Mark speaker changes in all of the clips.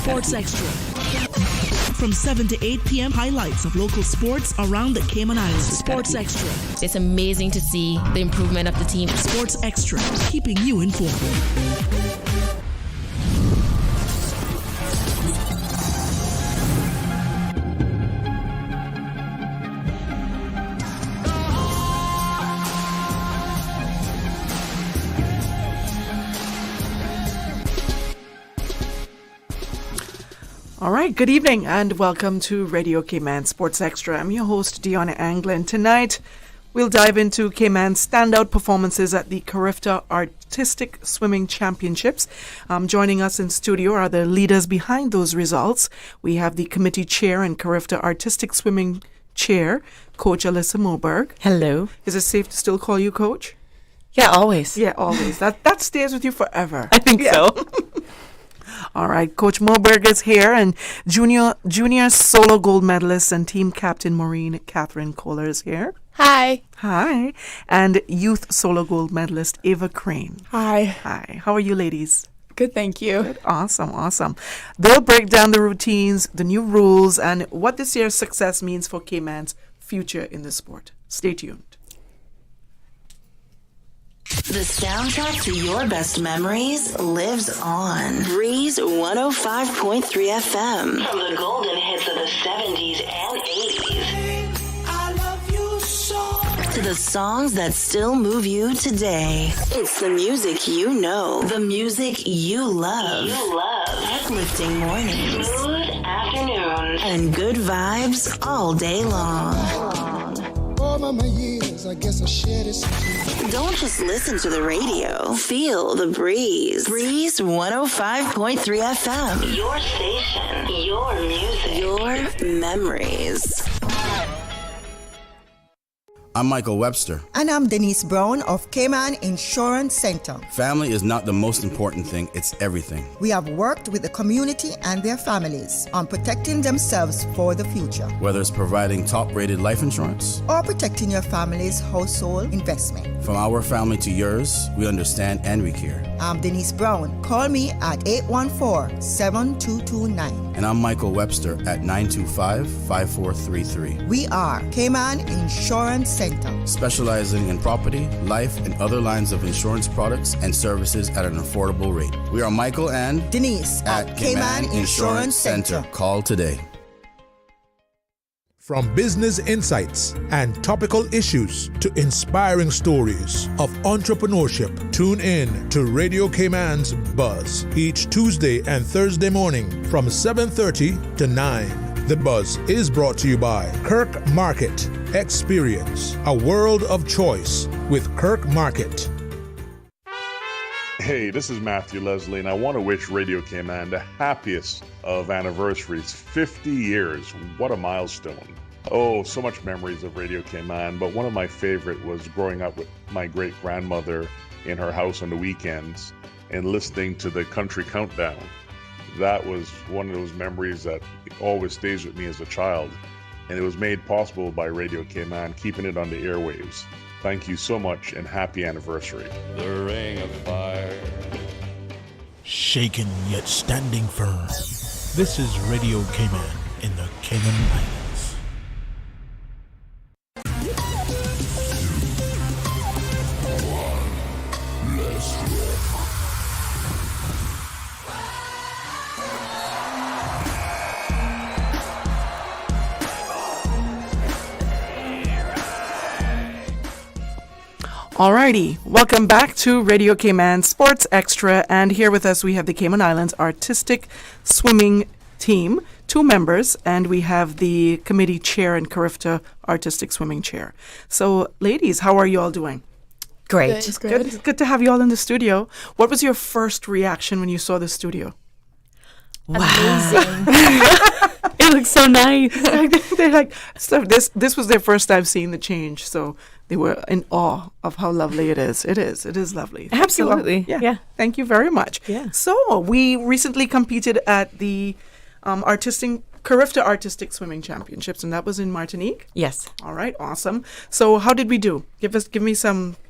Speaker 1: Sports Extra. From 7 to 8 p.m., highlights of local sports around the Cayman Islands. Sports Extra.
Speaker 2: It's amazing to see the improvement of the team.
Speaker 1: Sports Extra, keeping you informed.
Speaker 3: All right, good evening and welcome to Radio Cayman Sports Extra. I'm your host, Dionne Anglin. Tonight, we'll dive into Cayman's standout performances at the Xtra Artistic Swimming Championships. Joining us in studio are the leaders behind those results. We have the committee chair and Xtra Artistic Swimming chair, Coach Alyssa Moberg.
Speaker 4: Hello.
Speaker 3: Is it safe to still call you Coach?
Speaker 4: Yeah, always.
Speaker 3: Yeah, always. That stays with you forever.
Speaker 4: I think so.
Speaker 3: All right, Coach Moberg is here, and junior solo gold medalist and team captain Maureen Catherine Kohler is here.
Speaker 5: Hi.
Speaker 3: Hi. And youth solo gold medalist Ava Crane.
Speaker 5: Hi.
Speaker 3: Hi. How are you ladies?
Speaker 5: Good, thank you.
Speaker 3: Good. Awesome. They'll break down the routines, the new rules, and what this year's success means for Cayman's future in the sport. Stay tuned.
Speaker 6: The soundtrack to your best memories lives on. Breeze 105.3 FM. From the golden hits of the 70s and 80s. I love you so. To the songs that still move you today. It's the music you know. The music you love. Uplifting mornings. Smooth afternoons. And good vibes all day long.
Speaker 7: All my years, I guess I shared it.
Speaker 6: Don't just listen to the radio. Feel the breeze. Breeze 105.3 FM. Your station. Your music. Your memories.
Speaker 8: I'm Michael Webster.
Speaker 9: And I'm Denise Brown of Cayman Insurance Center.
Speaker 8: Family is not the most important thing, it's everything.
Speaker 9: We have worked with the community and their families on protecting themselves for the future.
Speaker 8: Whether it's providing top-rated life insurance
Speaker 9: or protecting your family's household investment.
Speaker 8: From our family to yours, we understand and we care.
Speaker 9: I'm Denise Brown. Call me at 814-7229.
Speaker 8: And I'm Michael Webster at 925-5433.
Speaker 9: We are Cayman Insurance Center.
Speaker 8: Specializing in property, life, and other lines of insurance products and services at an affordable rate. We are Michael and
Speaker 9: Denise at Cayman Insurance Center.
Speaker 8: Call today.
Speaker 10: From business insights and topical issues to inspiring stories of entrepreneurship, tune in to Radio Cayman's Buzz each Tuesday and Thursday morning from 7:30 to 9. The Buzz is brought to you by Kirk Market. Experience a world of choice with Kirk Market.
Speaker 11: Hey, this is Matthew Leslie, and I want to wish Radio Cayman the happiest of anniversaries. 50 years. What a milestone. Oh, so much memories of Radio Cayman, but one of my favorite was growing up with my great-grandmother in her house on the weekends and listening to the Country Countdown. That was one of those memories that always stays with me as a child, and it was made possible by Radio Cayman, keeping it on the airwaves. Thank you so much, and happy anniversary.
Speaker 12: The ring of fire.
Speaker 13: Shaken yet standing firm. This is Radio Cayman in the Cayman Islands.
Speaker 3: Alrighty, welcome back to Radio Cayman Sports Extra, and here with us we have the Cayman Islands Artistic Swimming Team, 2 members, and we have the committee chair and Xtra Artistic Swimming chair. So, ladies, how are you all doing?
Speaker 4: Great.
Speaker 3: Good to have you all in the studio. What was your first reaction when you saw the studio?
Speaker 4: Wow. Amazing. It looks so nice.
Speaker 3: They're like, so this was their first time seeing the change, so they were in awe of how lovely it is. It is lovely.
Speaker 4: Absolutely.
Speaker 3: Yeah. Thank you very much.
Speaker 4: Yeah.
Speaker 3: So we recently competed at the Xtra Artistic Swimming Championships, and that was in Martinique.
Speaker 4: Yes.
Speaker 3: All right. Awesome. So how did we do? Give me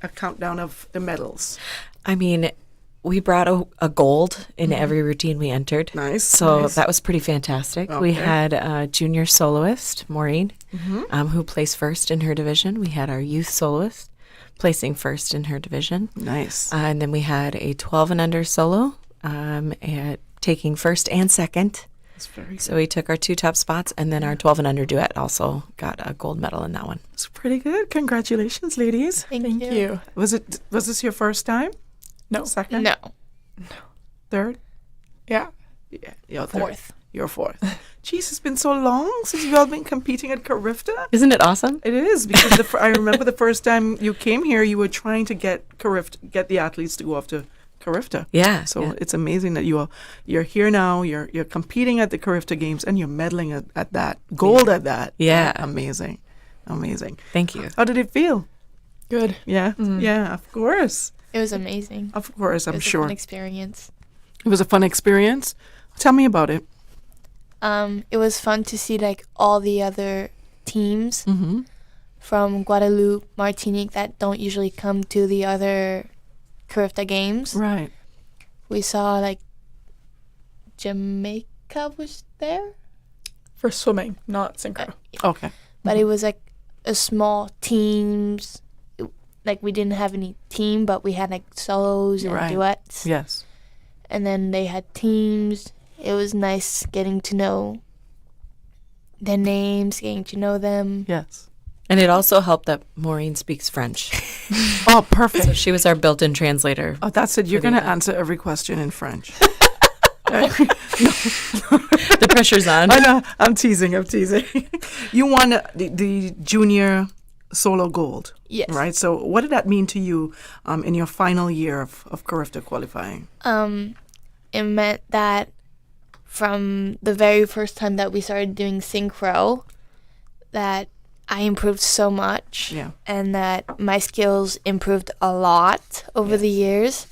Speaker 3: a countdown of the medals.
Speaker 4: I mean, we brought a gold in every routine we entered.
Speaker 3: Nice.
Speaker 4: So
Speaker 3: nice.
Speaker 4: that was pretty fantastic.
Speaker 3: Okay.
Speaker 4: We had a junior soloist, Maureen, who placed first in her division. We had our youth soloist placing first in her division.
Speaker 3: Nice.
Speaker 4: And then we had a 12 and under solo taking first and second.
Speaker 3: That's very good.
Speaker 4: So we took our 2 top spots, and then our 12 and under duet also got a gold medal in that one.
Speaker 3: It's pretty good. Congratulations, ladies.
Speaker 5: Thank you.
Speaker 3: Was this your first time?
Speaker 5: No.
Speaker 3: Second?
Speaker 5: No.
Speaker 3: Third?
Speaker 5: Yeah.
Speaker 3: Yeah. You're third.
Speaker 5: Fourth.
Speaker 3: You're fourth. Jeez, it's been so long since you've all been competing at Carifta.
Speaker 4: Isn't it awesome?
Speaker 3: It is, because I remember the first time you came here, you were trying to get the athletes to go off to Carifta.
Speaker 4: Yeah.
Speaker 3: So it's amazing that you're here now. You're competing at the Carifta Games and you're medaling at that, gold at that.
Speaker 4: Yeah.
Speaker 3: Amazing.
Speaker 4: Thank you.
Speaker 3: How did it feel?
Speaker 5: Good.
Speaker 3: Yeah. Yeah. Of course.
Speaker 5: It was amazing.
Speaker 3: Of course. I'm
Speaker 5: It was
Speaker 3: sure
Speaker 5: a fun experience.
Speaker 3: it was a fun experience. Tell me about it.
Speaker 5: It was fun to see like all the other teams
Speaker 3: Mm-hmm.
Speaker 5: from Guadeloupe, Martinique that don't usually come to the other Carifta Games.
Speaker 3: Right.
Speaker 5: We saw like Jamaica was there,
Speaker 14: For swimming, not synchro.
Speaker 3: Okay.
Speaker 5: but it was like a small teams. Like we didn't have any team, but we had like solos and
Speaker 3: Right.
Speaker 5: duets.
Speaker 3: Yes.
Speaker 5: And then they had teams. It was nice getting to know their names, getting to know them.
Speaker 3: Yes.
Speaker 4: And it also helped that Maureen speaks French.
Speaker 3: Oh, perfect.
Speaker 4: So she was our built-in translator.
Speaker 3: Oh, that's it. You're
Speaker 4: For the
Speaker 3: going to
Speaker 4: event.
Speaker 3: answer every question in French.
Speaker 4: The pressure's on.
Speaker 3: I know. I'm teasing. You won the junior solo gold.
Speaker 5: Yes.
Speaker 3: Right? So what did that mean to you in your final year of Carifta qualifying?
Speaker 5: It meant that from the very first time that we started doing synchro, that I improved so much.
Speaker 3: Yeah.
Speaker 5: And that my skills improved a lot over the years.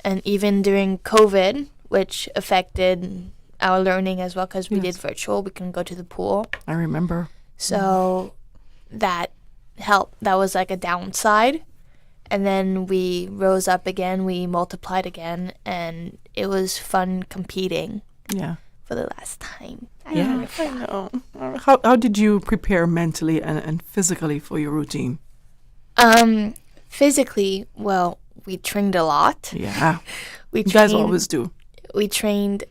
Speaker 5: And even during COVID, which affected our learning as well, because we did virtual, we couldn't go to the pool.
Speaker 3: I remember.
Speaker 5: So that helped. That was like a downside. And then we rose up again, we multiplied again, and it was fun competing.
Speaker 3: Yeah.
Speaker 5: For the last time.
Speaker 3: I know. How did you prepare mentally and physically for your routine?
Speaker 5: Physically, well, we trained a lot.
Speaker 3: Yeah.
Speaker 5: You
Speaker 3: guys always do.
Speaker 5: We trained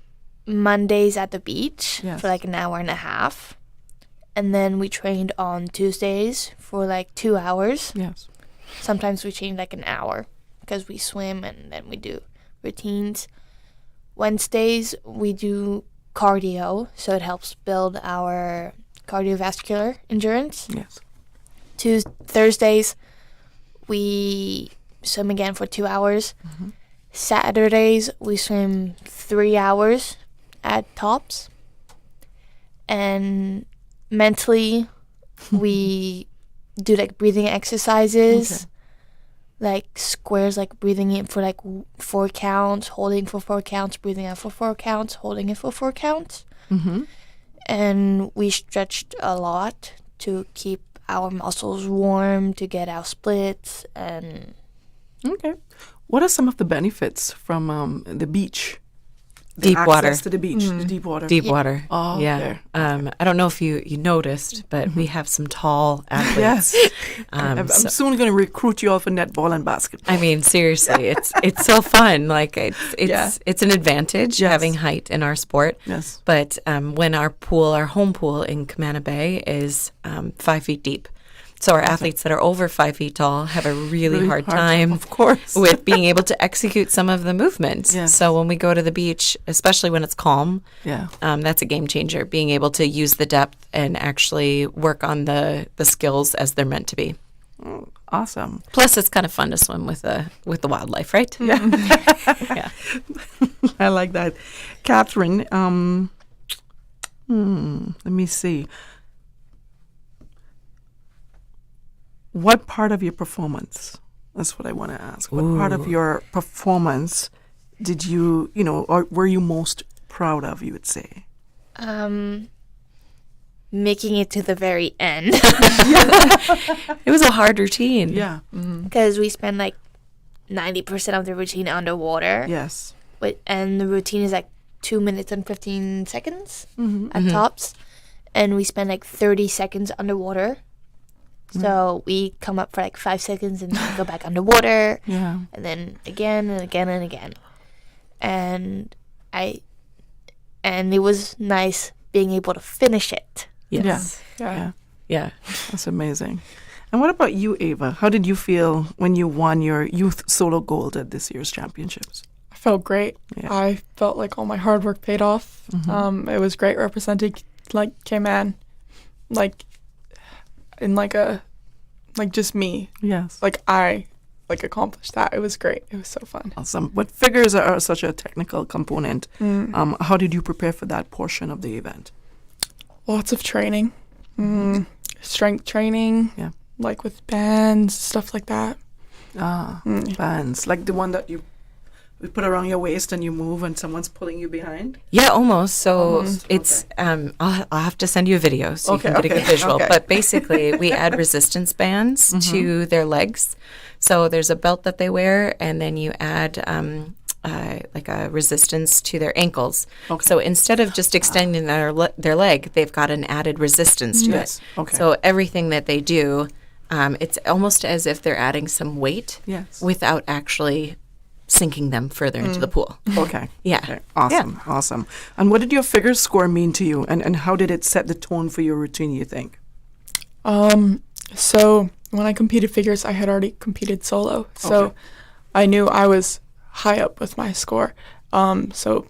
Speaker 5: Mondays at the beach
Speaker 3: Yes.
Speaker 5: for like an hour and a half. And then we trained on Tuesdays for like 2 hours.
Speaker 3: Yes.
Speaker 5: Sometimes we train like an hour because we swim and then we do routines. Wednesdays we do cardio, so it helps build our cardiovascular endurance.
Speaker 3: Yes.
Speaker 5: Thursdays we swim again for 2 hours.
Speaker 3: Mm-hmm.
Speaker 5: Saturdays we swim 3 hours at tops. And mentally we do like breathing exercises.
Speaker 3: Okay.
Speaker 5: Like squares, like breathing in for like 4 counts, holding for 4 counts, breathing out for 4 counts, holding it for 4 counts.
Speaker 3: Mm-hmm.
Speaker 5: And we stretched a lot to keep our muscles warm, to get our splits. And
Speaker 3: Okay. What are some of the benefits from the beach?
Speaker 4: Deep water.
Speaker 3: Access to the beach, the deep water.
Speaker 4: Deep water.
Speaker 3: Oh,
Speaker 4: yeah.
Speaker 3: okay.
Speaker 4: I don't know if you noticed, but we have some tall athletes.
Speaker 3: Yes. I'm
Speaker 4: So-
Speaker 3: soon going to recruit you all for netball and basketball.
Speaker 4: I mean, seriously, it's so fun. Like it's an advantage
Speaker 3: Yes.
Speaker 4: having height in our sport.
Speaker 3: Yes.
Speaker 4: But when our home pool in Camana Bay is 5 feet deep, so our athletes that are over 5 feet tall have a really hard time,
Speaker 3: of course,
Speaker 4: with being able to execute some of the movements.
Speaker 3: Yes.
Speaker 4: So when we go to the beach, especially when it's calm,
Speaker 3: Yeah.
Speaker 4: that's a game changer. Being able to use the depth and actually work on the skills as they're meant to be.
Speaker 3: Oh, awesome.
Speaker 4: Plus, it's kind of fun to swim with the wildlife, right?
Speaker 3: Yeah.
Speaker 4: Yeah.
Speaker 3: I like that. Catherine, let me see. What part of your performance, that's what I want to ask, what part of your performance did you, or were you most proud of, you would say?
Speaker 5: making it to the very end.
Speaker 4: It was a hard routine.
Speaker 3: Yeah.
Speaker 5: Because we spent like 90% of the routine underwater.
Speaker 3: Yes.
Speaker 5: And the routine is like 2 minutes and 15 seconds
Speaker 3: Mhm.
Speaker 5: at tops. And we spend like 30 seconds underwater. So we come up for like 5 seconds and then go back underwater.
Speaker 3: Yeah.
Speaker 5: And then again and again and again. And it was nice being able to finish it.
Speaker 4: Yes.
Speaker 14: Yeah.
Speaker 3: That's amazing. And what about you, Ava? How did you feel when you won your youth solo gold at this year's championships?
Speaker 14: I felt great.
Speaker 3: Yeah.
Speaker 14: I felt like all my hard work paid off. It was great representing like Cayman, like in like just me.
Speaker 3: Yes.
Speaker 14: Like I accomplished that. It was great. It was so fun.
Speaker 3: Awesome. But figures are such a technical component. How did you prepare for that portion of the event?
Speaker 14: Lots of training, strength training.
Speaker 3: Yeah.
Speaker 14: Like with bands, stuff like that.
Speaker 3: Bands, like the one that we put around your waist and you move and someone's pulling you behind?
Speaker 4: Yeah, almost. So it's I'll have to send you a video so you can get a good visual.
Speaker 3: Okay.
Speaker 4: But basically, we add resistance bands to their legs. So there's a belt that they wear, and then you add like a resistance to their ankles.
Speaker 3: Okay.
Speaker 4: So instead of just extending their leg, they've got an added resistance to it.
Speaker 3: Okay.
Speaker 4: So everything that they do, it's almost as if they're adding some weight without actually sinking them further into the pool.
Speaker 3: Okay.
Speaker 4: Yeah.
Speaker 3: Okay. Awesome.
Speaker 4: Yeah.
Speaker 3: Awesome. And what did your figure score mean to you? And how did it set the tone for your routine, you think?
Speaker 14: So when I competed figures, I had already competed solo. So I knew I was high up with my score. So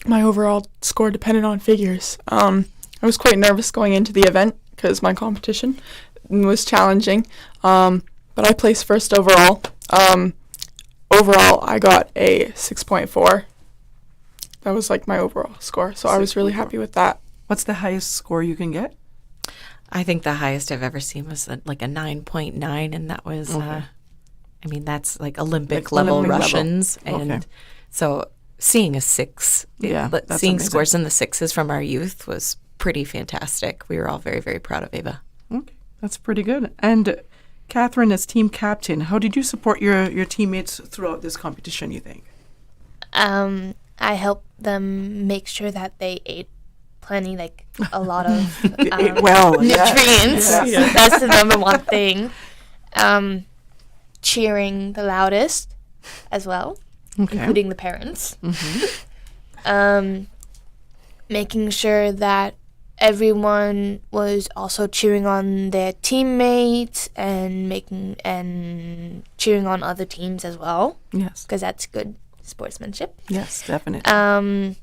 Speaker 14: my overall score depended on figures. I was quite nervous going into the event because my competition was challenging. But I placed first overall. Overall, I got a 6.4. That was like my overall score. So I was really happy with that.
Speaker 3: What's the highest score you can get?
Speaker 4: I think the highest I've ever seen was like a 9.9, and that was, I mean, that's like Olympic level Russians. And so seeing a 6,
Speaker 3: that's
Speaker 4: seeing
Speaker 3: amazing.
Speaker 4: scores in the 6s from our youth was pretty fantastic. We were all very, very proud of Ava.
Speaker 3: Okay, that's pretty good. And Catherine, as team captain, how did you support your teammates throughout this competition, you think?
Speaker 5: I helped them make sure that they ate plenty, like a lot of nutrients.
Speaker 3: Yeah.
Speaker 5: That's the number one thing. Cheering the loudest as well, including the parents. Making sure that everyone was also cheering on their teammates and cheering on other teams as well.
Speaker 3: Yes.
Speaker 5: Because that's good sportsmanship.
Speaker 3: Yes, definitely.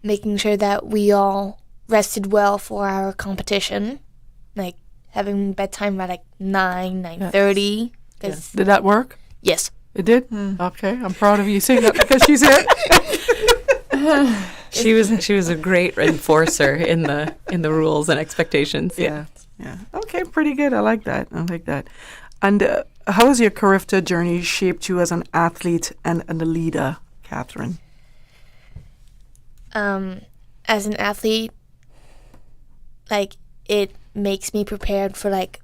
Speaker 5: Making sure that we all rested well for our competition, like having bedtime by like 9:30.
Speaker 3: Yes. Did that work?
Speaker 5: Yes.
Speaker 3: It did? Okay, I'm proud of you saying that because she's here.
Speaker 4: She was a great enforcer in the rules and expectations.
Speaker 3: Yeah. Okay, pretty good. I like that. And how has your Carifta journey shaped you as an athlete and a leader, Catherine?
Speaker 5: As an athlete, like it makes me prepared for like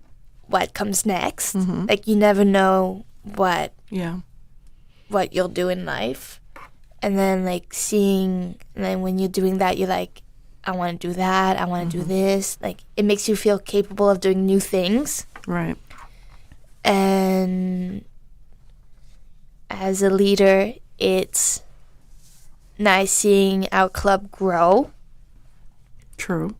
Speaker 5: what comes next. Like you never know what you'll do in life. And then like and then when you're doing that, you're like, I want to do that. I want to do this. Like it makes you feel capable of doing new things.
Speaker 3: Right.
Speaker 5: And as a leader, it's nice seeing our club grow.
Speaker 3: True.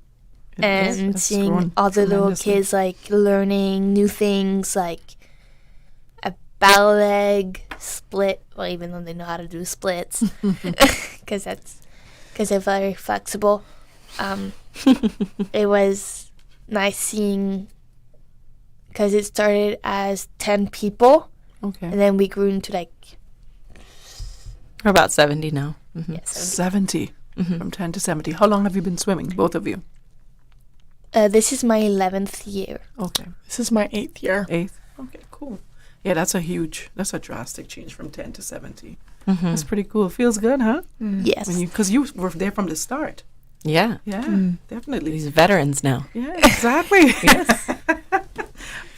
Speaker 5: And seeing all the little kids like learning new things like a bow leg split. Well, even though they know how to do splits, because they're very flexible. It was nice seeing, because it started as 10 people, and then we grew into like
Speaker 4: we're about 70 now.
Speaker 5: Yes,
Speaker 3: 70 from 10 to 70. How long have you been swimming, both of you?
Speaker 5: This is my 11th year.
Speaker 3: Okay.
Speaker 14: This is my 8th year.
Speaker 3: 8th? Okay, cool. Yeah, that's a drastic change from 10 to 70. That's pretty cool. Feels good, huh?
Speaker 5: Yes.
Speaker 3: Because you were there from the start.
Speaker 4: Yeah.
Speaker 3: Yeah, definitely.
Speaker 4: These veterans now.
Speaker 3: Yeah, exactly.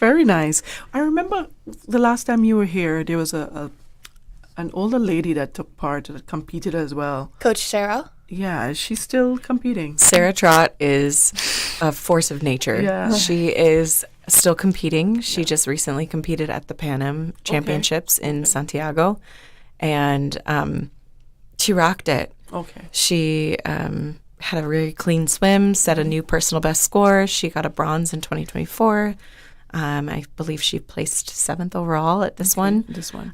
Speaker 3: Very nice. I remember the last time you were here, there was an older lady that took part, that competed as well.
Speaker 5: Coach Sarah?
Speaker 3: Yeah, is she still competing?
Speaker 4: Sarah Trott is a force of nature.
Speaker 3: Yeah.
Speaker 4: She is still competing. She just recently competed at the Pan Am Championships in Santiago, and she rocked it.
Speaker 3: Okay.
Speaker 4: She had a really clean swim, set a new personal best score. She got a bronze in 2024. I believe she placed 7th overall at this one.
Speaker 3: This one.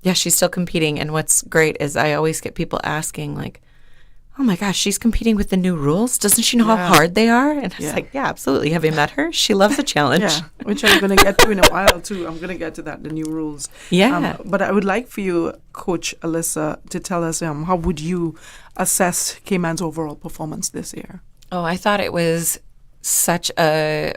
Speaker 4: Yeah, she's still competing. And what's great is I always get people asking, like, oh my gosh, she's competing with the new rules. Doesn't she know how hard they are? And it's like, yeah, absolutely. Have you met her? She loves a challenge.
Speaker 3: Yeah, which I'm going to get to in a while too. I'm going to get to that, the new rules.
Speaker 4: Yeah.
Speaker 3: But I would like for you, Coach Alyssa, to tell us how would you assess Cayman's overall performance this year?
Speaker 4: Oh, I thought it was such a...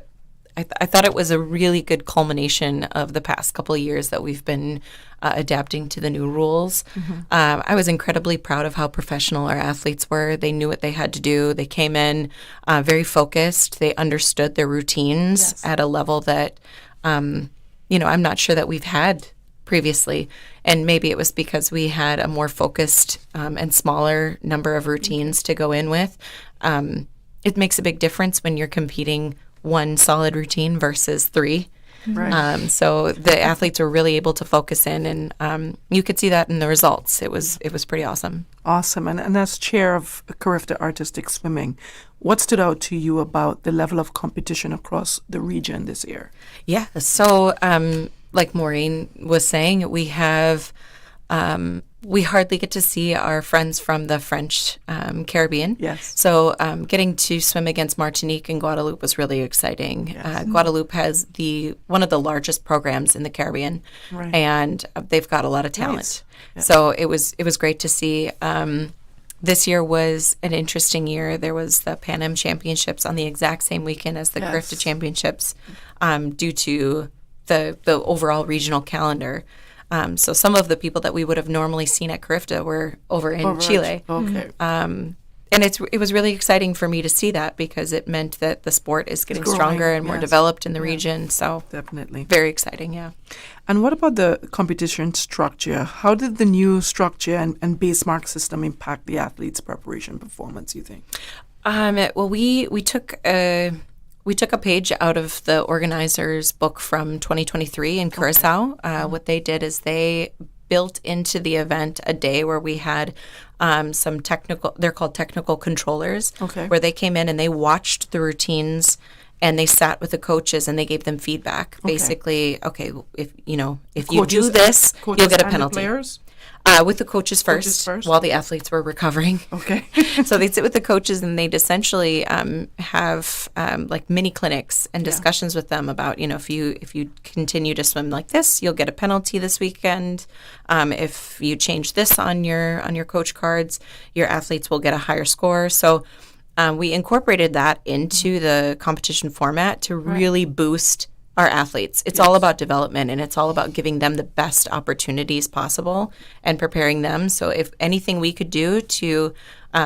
Speaker 4: I thought it was a really good culmination of the past couple of years that we've been adapting to the new rules. I was incredibly proud of how professional our athletes were. They knew what they had to do. They came in very focused. They understood their routines at a level that, I'm not sure that we've had previously. And maybe it was because we had a more focused and smaller number of routines to go in with. It makes a big difference when you're competing one solid routine versus 3.
Speaker 3: Right.
Speaker 4: So the athletes were really able to focus in, and you could see that in the results. It was pretty awesome.
Speaker 3: Awesome. And as chair of Carifta Artistic Swimming, what stood out to you about the level of competition across the region this year?
Speaker 4: Yeah. So like Maureen was saying, we have we hardly get to see our friends from the French Caribbean.
Speaker 3: Yes.
Speaker 4: So getting to swim against Martinique and Guadeloupe was really exciting.
Speaker 3: Yes.
Speaker 4: Guadeloupe has one of the largest programs in the Caribbean, and they've got a lot of talent.
Speaker 3: Nice. Yeah.
Speaker 4: So it was great to see. This year was an interesting year. There was the Pan Am Championships on the exact same weekend as the Carifta Championships, due to the overall regional calendar. So some of the people that we would have normally seen at Carifta were over in Chile.
Speaker 3: Okay.
Speaker 4: And it was really exciting for me to see that, because it meant that the sport is getting
Speaker 3: growing,
Speaker 4: stronger and more
Speaker 3: yes.
Speaker 4: developed in the region. So
Speaker 3: Definitely.
Speaker 4: very exciting, yeah.
Speaker 3: And what about the competition structure? How did the new structure and base mark system impact the athletes' preparation performance, you think?
Speaker 4: Well, we took a page out of the organizers' book from 2023 in Curacao. What they did is they built into the event a day where we had some they're called technical controllers, where they came in and they watched the routines and they sat with the coaches and they gave them feedback. Basically, if you do this, you'll get a penalty.
Speaker 3: Players?
Speaker 4: With the coaches first, while the athletes were recovering.
Speaker 3: Okay.
Speaker 4: So they'd sit with the coaches and they'd essentially have like mini clinics and discussions with them about, if you continue to swim like this, you'll get a penalty this weekend. If you change this on your coach cards, your athletes will get a higher score. So we incorporated that into the competition format to really boost our athletes. It's all about development, and it's all about giving them the best opportunities possible and preparing them. So if anything we could do to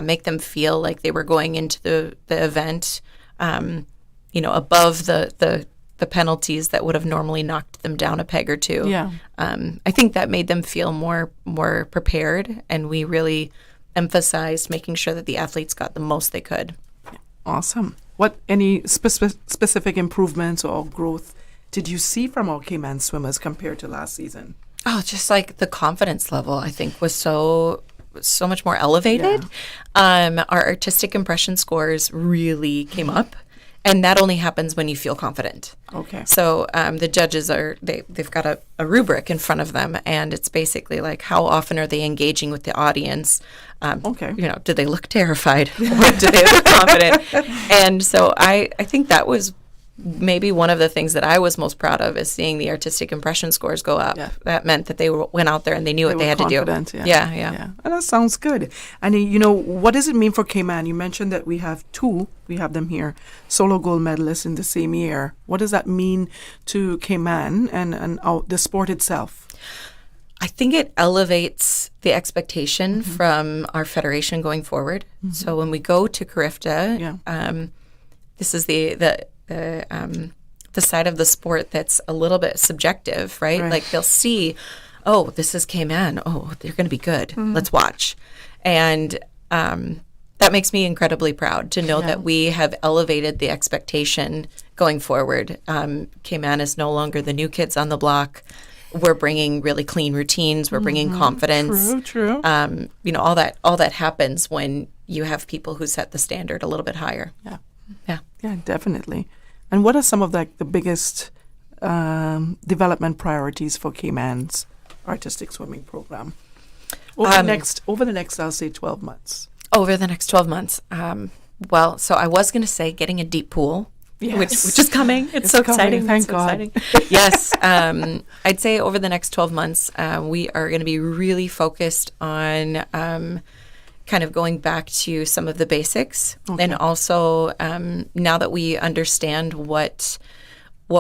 Speaker 4: make them feel like they were going into the event, above the penalties that would have normally knocked them down a peg or two.
Speaker 3: Yeah.
Speaker 4: I think that made them feel more prepared, and we really emphasized making sure that the athletes got the most they could.
Speaker 3: Awesome. Any specific improvements or growth did you see from our Cayman swimmers compared to last season?
Speaker 4: Oh, just like the confidence level, I think, was so much more elevated. Yeah. Our artistic impression scores really came up, and that only happens when you feel confident.
Speaker 3: Okay.
Speaker 4: So the judges they've got a rubric in front of them, and it's basically like, how often are they engaging with the audience? Do they look terrified or do they look confident? And so I think that was maybe one of the things that I was most proud of, is seeing the artistic impression scores go up. Yeah. That meant that they went out there and they knew what they had to do. Yeah.
Speaker 3: And that sounds good. And what does it mean for Cayman? You mentioned that we have them here, solo gold medalists in the same year. What does that mean to Cayman and the sport itself?
Speaker 4: I think it elevates the expectation from our federation going forward. So when we go to Carifta, this is the the side of the sport that's a little bit subjective, right?
Speaker 3: Right.
Speaker 4: Like they'll see, oh, this is K-Man. Oh, they're going to be good. Let's watch. And that makes me incredibly proud to know that we have elevated the expectation going forward. K-Man is no longer the new kids on the block. We're bringing really clean routines. We're bringing confidence.
Speaker 3: True.
Speaker 4: You know, all that happens when you have people who set the standard a little bit higher.
Speaker 3: Yeah, definitely. And what are some of the biggest development priorities for K-Man's artistic swimming program over the next, I'll say, 12 months?
Speaker 4: Over the next 12 months. Well, so I was going to say getting a deep pool, which is coming. It's so
Speaker 3: coming,
Speaker 4: exciting.
Speaker 3: thank
Speaker 4: It's so
Speaker 3: God.
Speaker 4: exciting. Yes. I'd say over the next 12 months, we are going to be really focused on kind of going back to some of the basics. And also, now that we understand what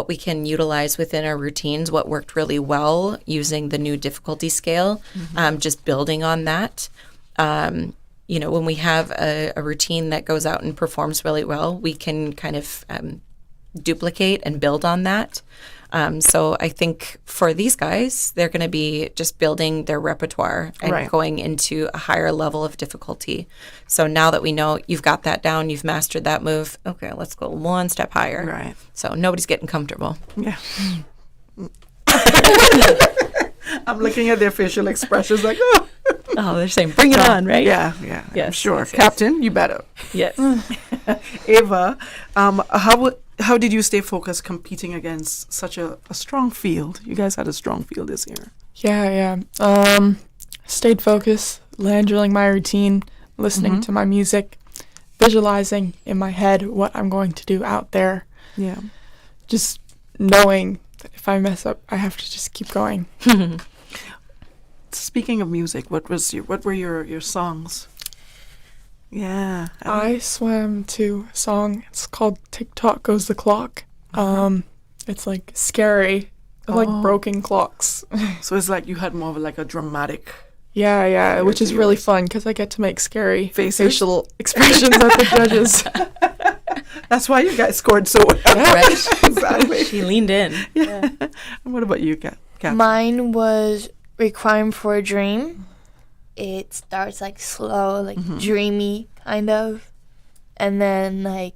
Speaker 4: we can utilize within our routines, what worked really well using the new difficulty scale, just building on that. You know, when we have a routine that goes out and performs really well, we can kind of duplicate and build on that. So I think for these guys, they're going to be just building their repertoire and going into a higher level of difficulty. So now that we know you've got that down, you've mastered that move, okay, let's go one step higher.
Speaker 3: Right.
Speaker 4: So nobody's getting comfortable.
Speaker 3: Yeah. I'm looking at their facial expressions like, oh.
Speaker 4: Oh, they're saying, bring it on, right?
Speaker 3: Yeah.
Speaker 4: Yes,
Speaker 3: I'm sure.
Speaker 4: yes.
Speaker 3: Captain, you better.
Speaker 4: Yes.
Speaker 3: Ava, how did you stay focused competing against such a strong field? You guys had a strong field this year.
Speaker 14: Yeah. Stayed focused, land drilling my routine, listening to my music, visualizing in my head what I'm going to do out there.
Speaker 3: Yeah.
Speaker 14: Just knowing that if I mess up, I have to just keep going.
Speaker 3: Speaking of music, what were your songs? Yeah.
Speaker 14: I swam to a song. It's called "TikTok Goes the Clock." It's like scary, like broken clocks.
Speaker 3: So it's like you had more of a dramatic.
Speaker 14: Yeah, which is really fun because I get to make scary
Speaker 3: facial
Speaker 14: expressions at the judges.
Speaker 3: That's why you guys scored so well.
Speaker 4: Yeah, right.
Speaker 3: Exactly.
Speaker 4: She leaned in.
Speaker 3: Yeah. And what about you, Kat?
Speaker 5: Mine was Requiem for a Dream. It starts slow, dreamy kind of, and then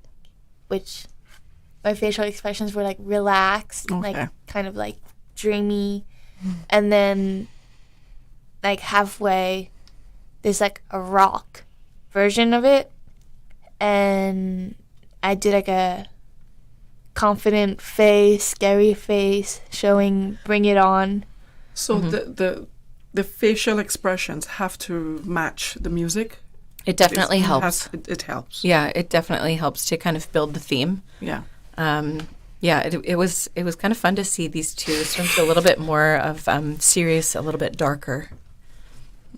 Speaker 5: which my facial expressions were relaxed, kind of dreamy, and then halfway there's a rock version of it, and I did a confident face, scary face, showing Bring It On.
Speaker 3: So the facial expressions have to match the music.
Speaker 4: It definitely helps.
Speaker 3: It helps.
Speaker 4: Yeah, it definitely helps to kind of build the theme.
Speaker 3: Yeah.
Speaker 4: It was kind of fun to see these two swim to a little bit more of serious, a little bit darker.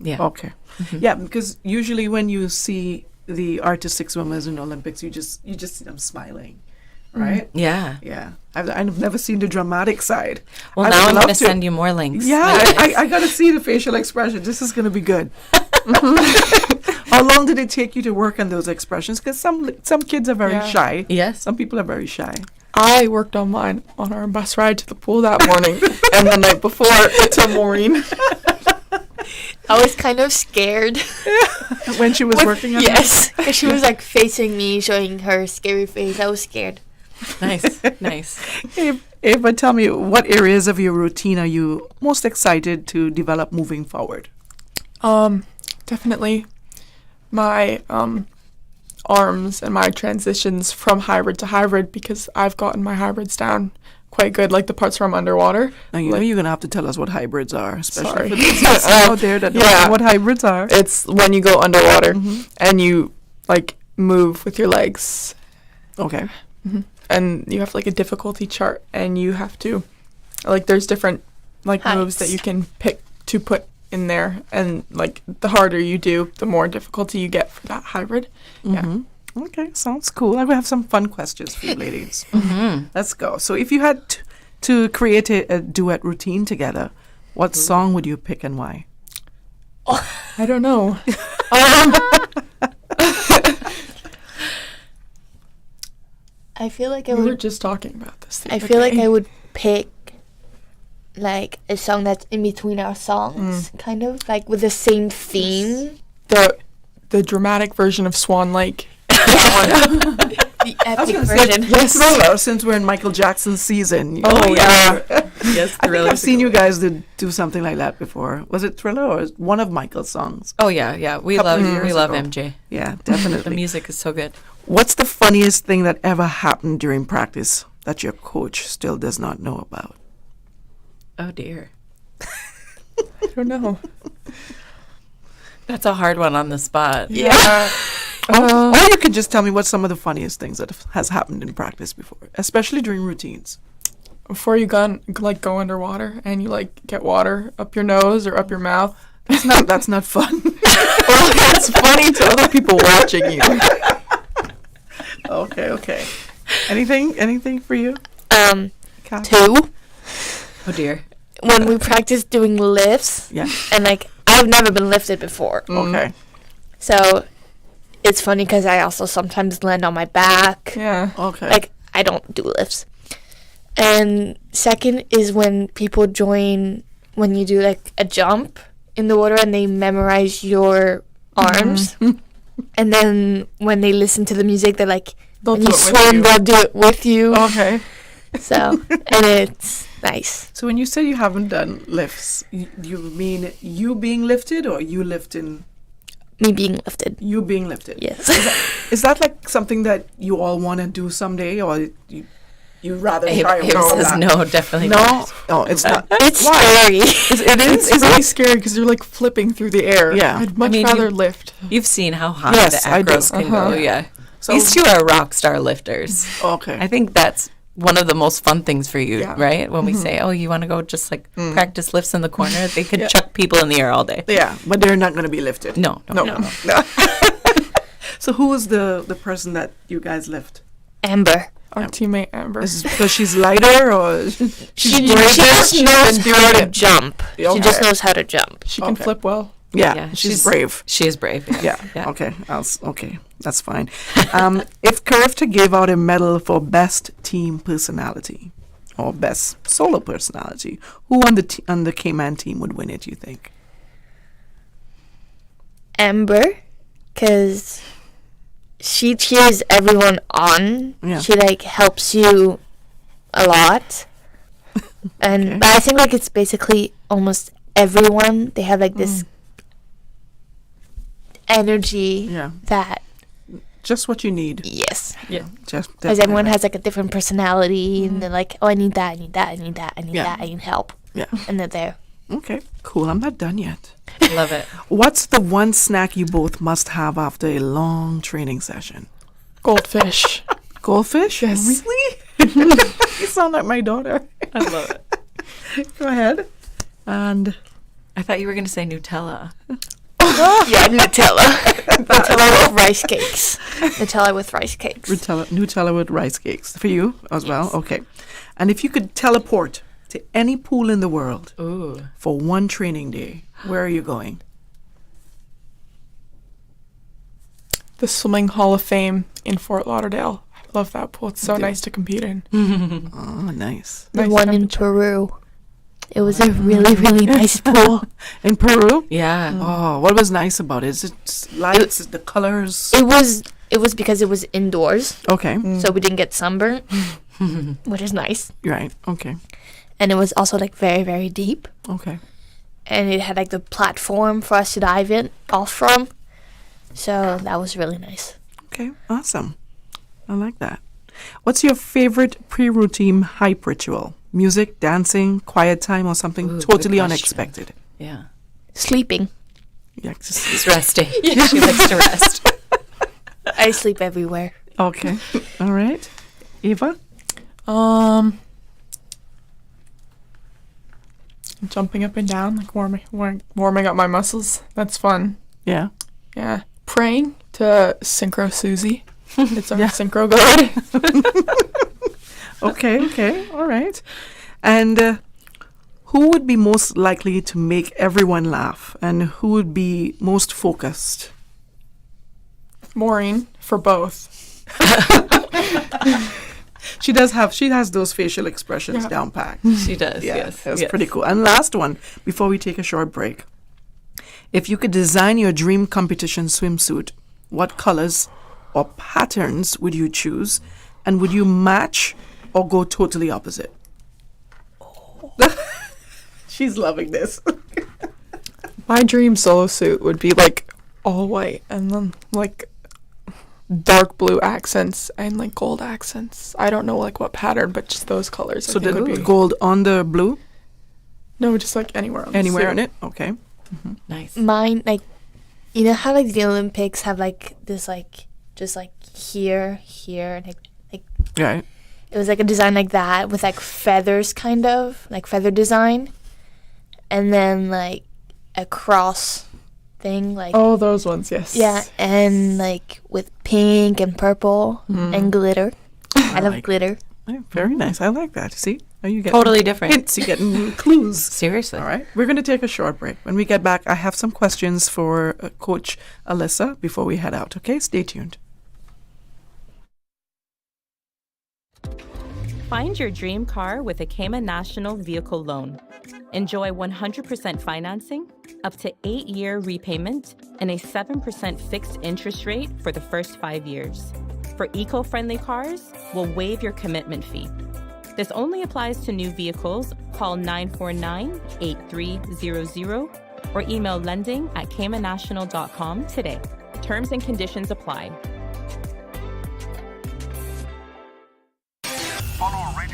Speaker 4: Yeah.
Speaker 3: Okay. Yeah, because usually when you see the artistic swimmers in Olympics, you just see them smiling. Right?
Speaker 4: Yeah.
Speaker 3: Yeah. I've never seen the dramatic side.
Speaker 4: Well, now I'm going to send you more links.
Speaker 3: Yeah, I got to see the facial expression. This is going to be good. How long did it take you to work on those expressions? Because some kids are very shy.
Speaker 4: Yes.
Speaker 3: Some people are very shy.
Speaker 14: I worked on mine on our bus ride to the pool that morning and the night before to Maureen.
Speaker 5: I was kind of scared.
Speaker 3: When she was working on it?
Speaker 5: Yes. Because she was facing me, showing her scary face. I was scared.
Speaker 4: Nice.
Speaker 3: Ava, tell me, what areas of your routine are you most excited to develop moving forward?
Speaker 14: Definitely my arms and my transitions from hybrid to hybrid, because I've gotten my hybrids down quite good, like the parts where I'm underwater.
Speaker 3: Now, you know you're going to have to tell us what hybrids are, especially
Speaker 14: Sorry.
Speaker 3: for those out there that don't know what hybrids are.
Speaker 14: It's when you go underwater and you move with your legs.
Speaker 3: Okay.
Speaker 14: And you have a difficulty chart, and you have to there's different moves that you can pick to put in there, and the harder you do, the more difficulty you get for that hybrid. Yeah.
Speaker 3: Okay, sounds cool. I will have some fun questions for you ladies. Let's go. So if you had to create a duet routine together, what song would you pick and why?
Speaker 14: I don't know.
Speaker 5: I I feel like
Speaker 14: we were just talking about this.
Speaker 5: I feel like I would pick like a song that's in between our songs, kind of like with the same theme.
Speaker 14: The dramatic version of Swan Lake.
Speaker 5: The epic version.
Speaker 3: Yes, Thriller, since we're in Michael Jackson's season.
Speaker 4: Yeah. Yes,
Speaker 3: I think I've seen you guys do something like that before. Was it Thriller or one of Michael's songs?
Speaker 4: Oh yeah. We love MJ.
Speaker 3: Yeah, definitely.
Speaker 4: The music is so good.
Speaker 3: What's the funniest thing that ever happened during practice that your coach still does not know about?
Speaker 4: Oh dear.
Speaker 14: I don't know.
Speaker 4: That's a hard one on the spot.
Speaker 3: Yeah. Or you could just tell me what's some of the funniest things that has happened in practice before, especially during routines.
Speaker 14: Before you go underwater and you get water up your nose or up your mouth.
Speaker 3: That's not fun.
Speaker 14: Well, it's funny to other people watching you.
Speaker 3: Okay. Anything for you?
Speaker 5: Two.
Speaker 4: Oh dear.
Speaker 5: When we practice doing lifts.
Speaker 3: Yeah.
Speaker 5: And I've never been lifted before.
Speaker 3: Okay.
Speaker 5: So it's funny because I also sometimes land on my back.
Speaker 14: Yeah.
Speaker 3: Okay.
Speaker 5: I don't do lifts. And second is when people join, when you do a jump in the water and they memorize your arms. And then when they listen to the music, they're like, when you swim, they'll do it with you.
Speaker 3: Okay.
Speaker 5: So, and it's nice.
Speaker 3: So when you say you haven't done lifts, you mean you being lifted or you lifting?
Speaker 5: Me being lifted.
Speaker 3: You being lifted.
Speaker 5: Yes.
Speaker 3: Is that something that you all want to do someday, or you rather shy away from that?
Speaker 4: No, definitely
Speaker 3: not. No, it's not.
Speaker 5: It's scary.
Speaker 14: It's really scary because you're flipping through the air.
Speaker 3: Yeah.
Speaker 14: I'd much rather lift.
Speaker 4: You've seen how high
Speaker 3: Yes,
Speaker 4: the
Speaker 3: I do.
Speaker 4: acros can go. Yeah.
Speaker 3: So
Speaker 4: These two are rock star lifters.
Speaker 3: Okay.
Speaker 4: I think that's one of the most fun things for you, right? When we say, oh, you want to go just practice lifts in the corner, they could chuck people in the air all day.
Speaker 3: Yeah, but they're not going to be lifted.
Speaker 4: No.
Speaker 3: So who is the person that you guys lift?
Speaker 5: Amber.
Speaker 14: Our teammate Amber.
Speaker 3: Is it because she's lighter or
Speaker 5: she just knows how to jump.
Speaker 3: Okay.
Speaker 5: She just knows how to jump.
Speaker 14: She can flip well.
Speaker 3: Yeah, she's brave.
Speaker 4: She is brave.
Speaker 3: Yeah. Okay. Okay. That's fine. If Carifta gave out a medal for best team personality or best solo personality, who on the Cayman team would win it? You think?
Speaker 5: Amber, because she cheers everyone on.
Speaker 3: Yeah.
Speaker 5: She helps you a lot, and but I think it's basically almost everyone. They have this energy that
Speaker 3: just what you need.
Speaker 5: Yes.
Speaker 3: Yeah. Just
Speaker 5: because everyone has a different personality, and they're like, oh, I need that, I need that, I need that, I need that, I need help.
Speaker 3: Yeah.
Speaker 5: And they're there.
Speaker 3: Okay. Cool. I'm not done yet.
Speaker 4: Love it.
Speaker 3: What's the one snack you both must have after a long training session?
Speaker 14: Goldfish.
Speaker 3: Goldfish?
Speaker 14: Yes.
Speaker 3: Really? You sound like my daughter.
Speaker 4: I love it.
Speaker 3: Go ahead. And
Speaker 4: I thought you were going to say Nutella.
Speaker 5: Yeah, Nutella. Nutella with rice cakes. Nutella with rice cakes.
Speaker 3: Nutella with rice cakes. For you as well? Okay. And if you could teleport to any pool in the world for one training day, where are you going?
Speaker 14: The Swimming Hall of Fame in Fort Lauderdale. I love that pool. It's so nice to compete in.
Speaker 3: Oh, nice.
Speaker 5: The one in Peru. It was a really, really nice pool.
Speaker 3: In Peru?
Speaker 4: Yeah.
Speaker 3: Oh, what was nice about it? Is it lights, the colors?
Speaker 5: It was because it was indoors.
Speaker 3: Okay.
Speaker 5: So we didn't get sunburnt, which is nice.
Speaker 3: Right. Okay.
Speaker 5: And it was also very, very deep.
Speaker 3: Okay.
Speaker 5: And it had the platform for us to dive off from. So that was really nice.
Speaker 3: Okay. Awesome. I like that. What's your favorite pre-routine hype ritual? Music, dancing, quiet time, or something totally unexpected?
Speaker 4: Yeah.
Speaker 5: Sleeping.
Speaker 3: Yeah,
Speaker 4: She's resting. Yeah. She likes to rest.
Speaker 5: I sleep everywhere.
Speaker 3: Okay. All right. Eva?
Speaker 14: Jumping up and down, warming up my muscles. That's fun.
Speaker 3: Yeah.
Speaker 14: Yeah. Praying to Synchro Susie. It's our synchro god.
Speaker 3: Okay. All right. And who would be most likely to make everyone laugh, and who would be most focused?
Speaker 14: Maureen, for both.
Speaker 3: She has those facial expressions down pat.
Speaker 4: She does,
Speaker 3: Yeah,
Speaker 4: yes.
Speaker 3: that's
Speaker 4: yes.
Speaker 3: pretty cool. And last one, before we take a short break. If you could design your dream competition swimsuit, what colors or patterns would you choose? And would you match or go totally opposite? She's loving this.
Speaker 14: My dream solo suit would be like all white and then like dark blue accents and like gold accents. I don't know like what pattern, but just those colors.
Speaker 3: So
Speaker 14: I think
Speaker 3: the
Speaker 14: would be
Speaker 3: gold on the blue?
Speaker 14: No, just like anywhere on the
Speaker 3: Anywhere
Speaker 14: suit.
Speaker 3: on it? Okay.
Speaker 4: Nice.
Speaker 5: Mine, like, you know how like the Olympics have like this like just like here, and like
Speaker 3: Right.
Speaker 5: it was like a design like that with like feathers, kind of like feather design, and then like a cross thing, like
Speaker 14: Oh, those ones, yes.
Speaker 5: yeah, and like with pink and purple and glitter. I love
Speaker 3: like
Speaker 5: glitter.
Speaker 3: Yeah, very nice. I like that. See? Are you getting
Speaker 4: Totally different.
Speaker 3: hints? You're getting clues.
Speaker 4: Seriously.
Speaker 3: All right. We're going to take a short break. When we get back, I have some questions for Coach Alyssa before we head out. Okay? Stay tuned.
Speaker 15: Find your dream car with a Cayman National Vehicle Loan. Enjoy 100% financing, up to 8-year repayment, and a 7% fixed interest rate for the first 5 years. For eco-friendly cars, we'll waive your commitment fee. This only applies to new vehicles. Call 949-8300 or email lending@caymannational.com today. Terms and conditions apply.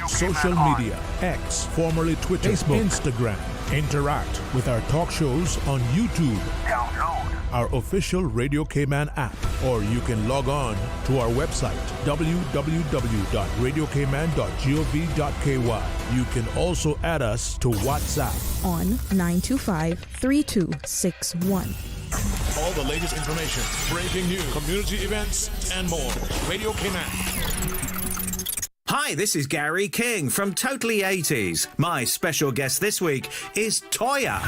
Speaker 10: Social media, X, formerly Twitter, Facebook, Instagram. Interact with our talk shows on YouTube. Download our official Radio Cayman app, or you can log on to our website, www.radiocayman.gov.ky. You can also add us to WhatsApp
Speaker 1: On 925-3261.
Speaker 10: All the latest information, breaking news, community events, and more. Radio Cayman.
Speaker 16: Hi, this is Gary King from Totally 80s. My special guest this week is Toya.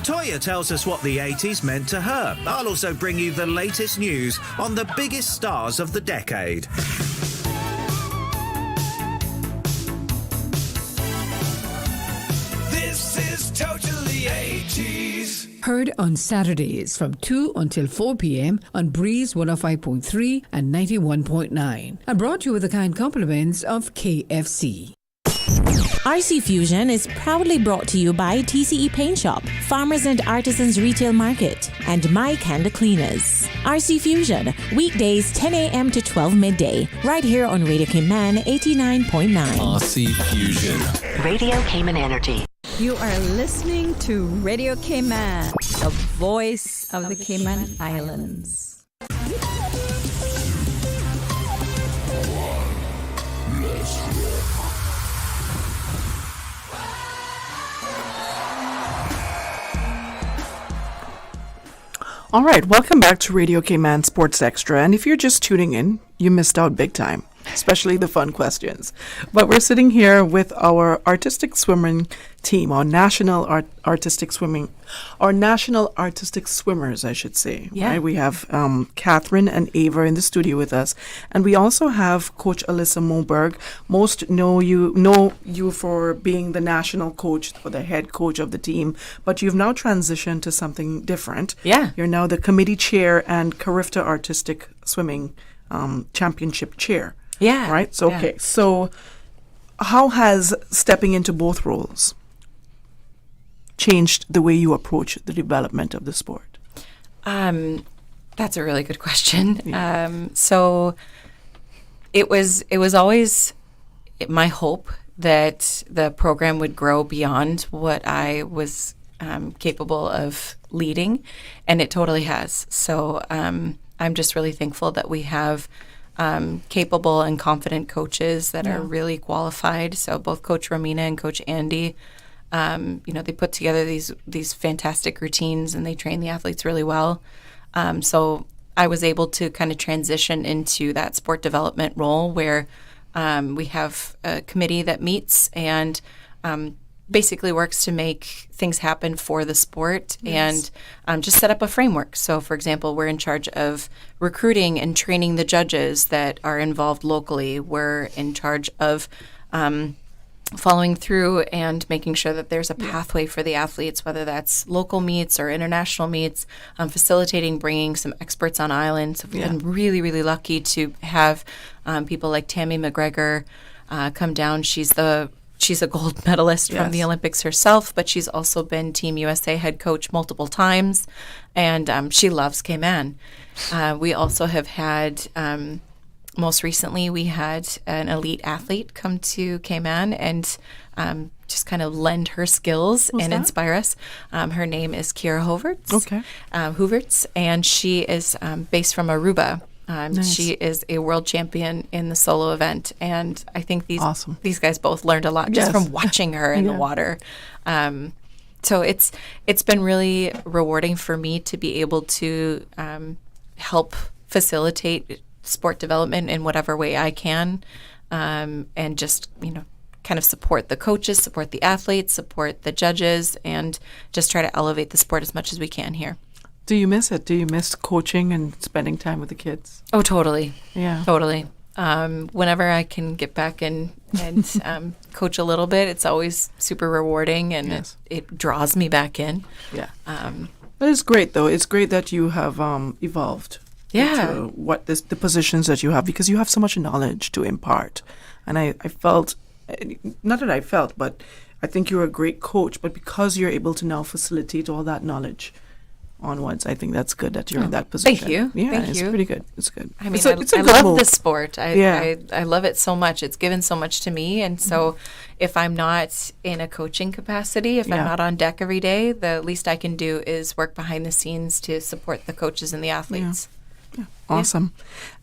Speaker 16: Toya tells us what the 80s meant to her. I'll also bring you the latest news on the biggest stars of the decade.
Speaker 17: This is Totally 80s.
Speaker 18: Heard on Saturdays from 2 until 4 p.m. on Breeze 105.3 and 91.9. And brought to you with the kind compliments of KFC.
Speaker 19: RC Fusion is proudly brought to you by TCE Paint Shop, Farmers and Artisans Retail Market, and My Canda Cleaners. RC Fusion, weekdays 10 a.m. to 12 midday, right here on Radio Cayman 89.9.
Speaker 17: RC Fusion.
Speaker 6: Radio Cayman Energy.
Speaker 20: You are listening to Radio Cayman, the voice of the Cayman Islands.
Speaker 3: All right, welcome back to Radio Cayman Sports Extra. And if you're just tuning in, you missed out big time, especially the fun questions. But we're sitting here with our artistic swimming team, our national artistic swimmers, I should say.
Speaker 4: Yeah.
Speaker 3: Right? We have Catherine and Ava in the studio with us, and we also have Coach Alyssa Moberg. Most know you for being the national coach, or the head coach of the team, but you've now transitioned to something different.
Speaker 4: Yeah.
Speaker 3: You're now the committee chair and Carifta Artistic Swimming Championship chair.
Speaker 4: Yeah.
Speaker 3: Right? So,
Speaker 4: yeah.
Speaker 3: okay. So, how has stepping into both roles changed the way you approach the development of the sport?
Speaker 4: That's a really good question. Yeah. So it was always my hope that the program would grow beyond what I was capable of leading, and it totally has. So I'm just really thankful that we have capable and confident coaches that are really qualified. So both Coach Romina and Coach Andy, they put together these fantastic routines and they train the athletes really well. So I was able to kind of transition into that sport development role where we have a committee that meets and basically works to make things happen for the sport
Speaker 3: Yes.
Speaker 4: and just set up a framework. So, for example, we're in charge of recruiting and training the judges that are involved locally. We're in charge of following through and making sure that there's a pathway for the athletes, whether that's local meets or international meets, facilitating bringing some experts on island. So we've been really, really lucky to have people like Tammy McGregor come down. She's a gold medalist from the Olympics herself, but she's also been Team USA head coach multiple times, and she loves Cayman. We also have had, most recently, we had an elite athlete come to Cayman and just kind of lend her skills and inspire us. Her name is Kira Hoverts.
Speaker 3: Okay.
Speaker 4: Hooverts, and she is based from Aruba.
Speaker 3: Nice.
Speaker 4: She is a world champion in the solo event, and I think these guys both learned a lot just from watching her in the water. So it's been really rewarding for me to be able to help facilitate sport development in whatever way I can, and just kind of support the coaches, support the athletes, support the judges, and just try to elevate the sport as much as we can here.
Speaker 3: Do you miss it? Do you miss coaching and spending time with the kids?
Speaker 4: Oh, totally.
Speaker 3: Yeah.
Speaker 4: Totally. Whenever I can get back and coach a little bit, it's always super rewarding, and it draws me back in.
Speaker 3: Yeah. But it's great, though. It's great that you have evolved into the positions that you have, because you have so much knowledge to impart. And I felt, not that I felt, but I think you're a great coach, but because you're able to now facilitate all that knowledge onwards, I think that's good that you're in that position.
Speaker 4: Thank you.
Speaker 3: Yeah,
Speaker 4: Thank
Speaker 3: it's
Speaker 4: you.
Speaker 3: pretty good. It's good.
Speaker 4: I mean,
Speaker 3: it's a
Speaker 4: I
Speaker 3: good
Speaker 4: love
Speaker 3: move.
Speaker 4: this sport. I love it so much. It's given so much to me. And so if I'm not in a coaching capacity, if I'm not on deck every day, the least I can do is work behind the scenes to support the coaches and the athletes.
Speaker 3: Yeah. Awesome.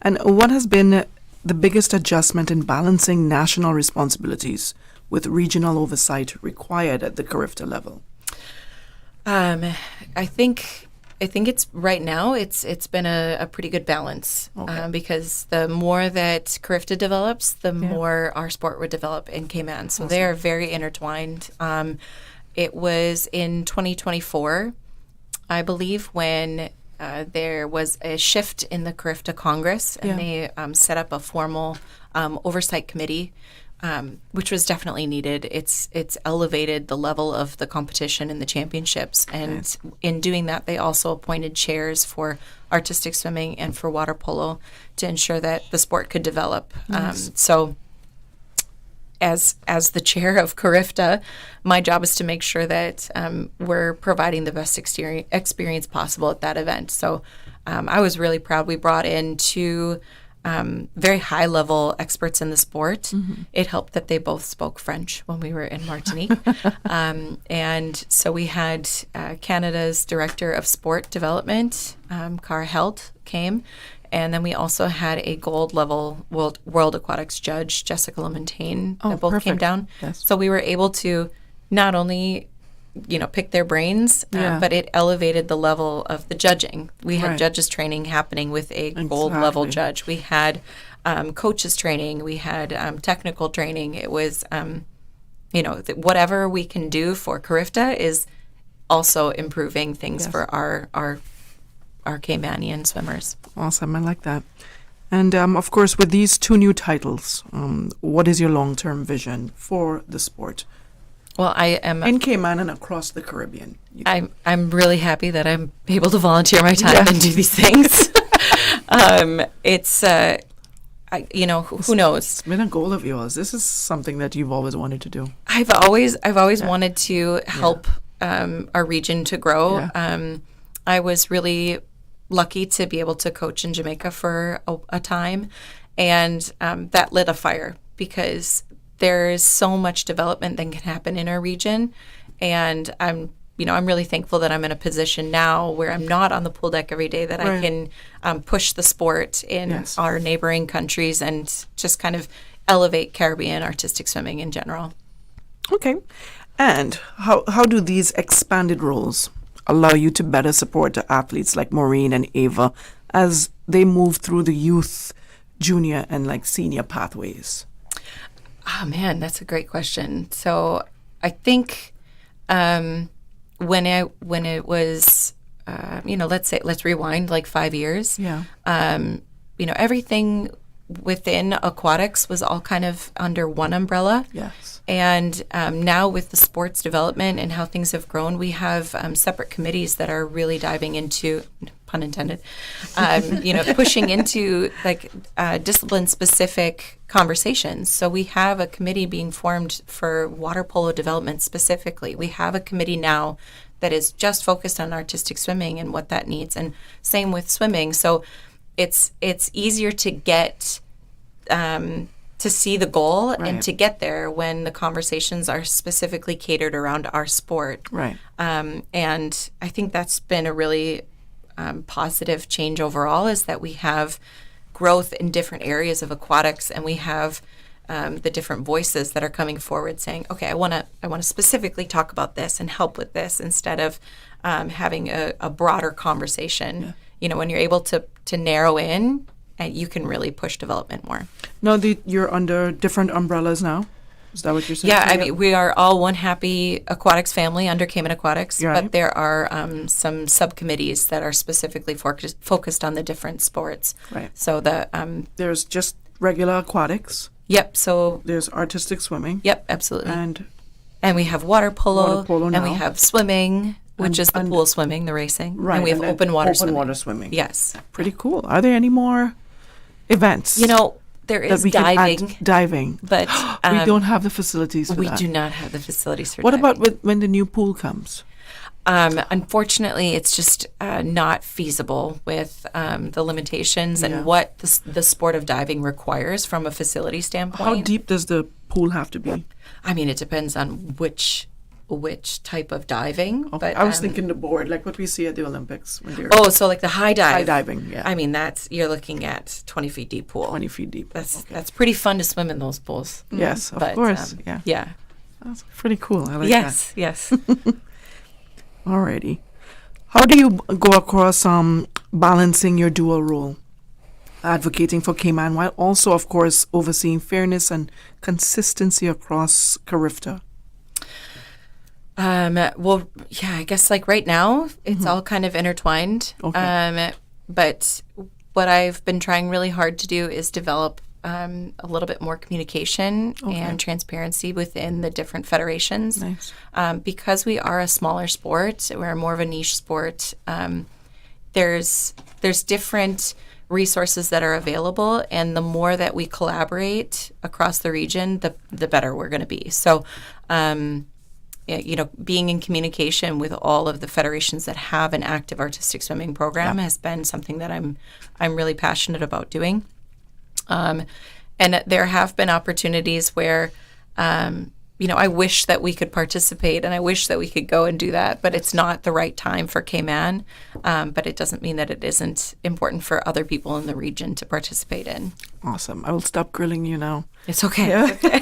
Speaker 3: And what has been the biggest adjustment in balancing national responsibilities with regional oversight required at the Carifta level?
Speaker 4: I think it's right now it's been a pretty good balance, because the more that Carifta develops, the more our sport would develop in Cayman. So they are very intertwined. It was in 2024, I believe, when there was a shift in the Carifta Congress, and they set up a formal oversight committee, which was definitely needed. It's elevated the level of the competition in the championships, and in doing that, they also appointed chairs for artistic swimming and for water polo to ensure that the sport could develop. So, as the chair of Carifta, my job is to make sure that we're providing the best experience possible at that event. So, I was really proud. We brought in two very high-level experts in the sport. It helped that they both spoke French when we were in Martinique. And so we had Canada's Director of Sport Development, Cara Held, came. And then we also had a gold-level World Aquatics judge, Jessica Lamontagne, that both came down.
Speaker 3: Yes.
Speaker 4: So we were able to not only pick their brains, but it elevated the level of the judging. We had judges training happening with a gold level judge. We had coaches training. We had technical training. It was, whatever we can do for Carifta is also improving things for our Caymanian swimmers.
Speaker 3: Awesome. I like that. And of course, with these two new titles, what is your long-term vision for the sport?
Speaker 4: Well, I am
Speaker 3: in Cayman and across the Caribbean.
Speaker 4: I'm really happy that I'm able to volunteer my time and do these things. It's who knows?
Speaker 3: It's been a goal of yours. This is something that you've always wanted to do.
Speaker 4: I've always wanted to help our region to grow. I was really lucky to be able to coach in Jamaica for a time, and that lit a fire, because there is so much development that can happen in our region, and I'm really thankful that I'm in a position now where I'm not on the pool deck every day, that I can push the sport in our neighboring countries and just kind of elevate Caribbean artistic swimming in general.
Speaker 3: Okay. And how do these expanded roles allow you to better support the athletes like Maureen and Ava as they move through the youth, junior, and senior pathways?
Speaker 4: Oh, man, that's a great question. So I think when it was, let's rewind like 5 years.
Speaker 3: Yeah.
Speaker 4: Everything within aquatics was all kind of under one umbrella.
Speaker 3: Yes.
Speaker 4: And now with the sports development and how things have grown, we have separate committees that are really diving into, pun intended, pushing into like discipline-specific conversations. So we have a committee being formed for water polo development specifically. We have a committee now that is just focused on artistic swimming and what that needs, and same with swimming. So it's easier to get to see the goal and to get there when the conversations are specifically catered around our sport.
Speaker 3: Right.
Speaker 4: And I think that's been a really positive change overall, is that we have growth in different areas of aquatics, and we have the different voices that are coming forward saying, okay, I want to specifically talk about this and help with this, instead of having a broader conversation. Yeah. When you're able to narrow in, you can really push development more.
Speaker 3: No, you're under different umbrellas now? Is that what you're saying?
Speaker 4: Yeah, I mean, we are all one happy aquatics family under Cayman Aquatics, but there are some subcommittees that are specifically focused on the different sports.
Speaker 3: Right.
Speaker 4: So
Speaker 3: there's just regular aquatics.
Speaker 4: Yep. So
Speaker 3: there's artistic swimming.
Speaker 4: Yep, absolutely.
Speaker 3: And
Speaker 4: we have water polo
Speaker 3: now.
Speaker 4: And we have swimming, which is the pool swimming, the racing.
Speaker 3: Right.
Speaker 4: And we have open water swimming.
Speaker 3: Open water swimming.
Speaker 4: Yes.
Speaker 3: Pretty cool. Are there any more events?
Speaker 4: There is diving.
Speaker 3: Diving.
Speaker 4: But
Speaker 3: we don't have the facilities for that.
Speaker 4: We do not have the facilities for
Speaker 3: what
Speaker 4: diving.
Speaker 3: What about when the new pool comes?
Speaker 4: Unfortunately, it's just not feasible with the limitations and what the sport of diving requires from a facility standpoint.
Speaker 3: How deep does the pool have to be?
Speaker 4: I mean, it depends on which type of diving.
Speaker 3: Okay.
Speaker 4: But
Speaker 3: I was thinking the board, like what we see at the Olympics.
Speaker 4: So like the high dive.
Speaker 3: High diving, yeah.
Speaker 4: I mean, you're looking at 20 feet deep pool.
Speaker 3: 20 feet deep.
Speaker 4: That's pretty fun to swim in those pools.
Speaker 3: Yes, of course.
Speaker 4: Yeah.
Speaker 3: That's pretty cool. I like
Speaker 4: that. Yes.
Speaker 3: Alrighty. How do you go across balancing your dual role, advocating for Cayman, while also, of course, overseeing fairness and consistency across Carifta?
Speaker 4: I guess like right now, it's all kind of intertwined.
Speaker 3: Okay.
Speaker 4: But what I've been trying really hard to do is develop a little bit more communication and transparency within the different federations.
Speaker 3: Nice.
Speaker 4: Because we are a smaller sport, we're more of a niche sport. There's different resources that are available, and the more that we collaborate across the region, the better we're going to be. So, being in communication with all of the federations that have an active artistic swimming program has been something that I'm really passionate about doing. And there have been opportunities where, I wish that we could participate, and I wish that we could go and do that, but it's not the right time for Cayman. But it doesn't mean that it isn't important for other people in the region to participate in.
Speaker 3: Awesome. I will stop grilling you now.
Speaker 4: It's okay.
Speaker 3: Yeah.
Speaker 4: It's okay.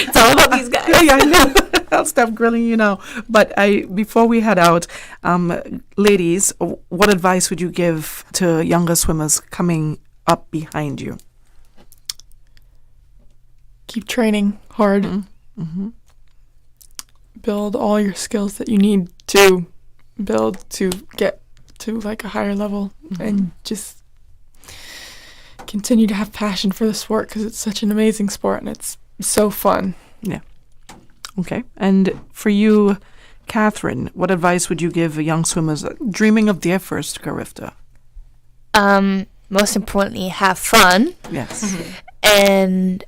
Speaker 4: It's all about these guys.
Speaker 3: Yeah, I know. I'll stop grilling you now. But before we head out, ladies, what advice would you give to younger swimmers coming up behind you?
Speaker 14: Keep training hard.
Speaker 3: Mm-hmm.
Speaker 14: Build all your skills that you need to build to get to like a higher level, and just continue to have passion for the sport, because it's such an amazing sport and it's so fun.
Speaker 3: Yeah. Okay. And for you, Catherine, what advice would you give young swimmers dreaming of their first Carifta?
Speaker 5: Most importantly, have fun.
Speaker 3: Yes.
Speaker 5: And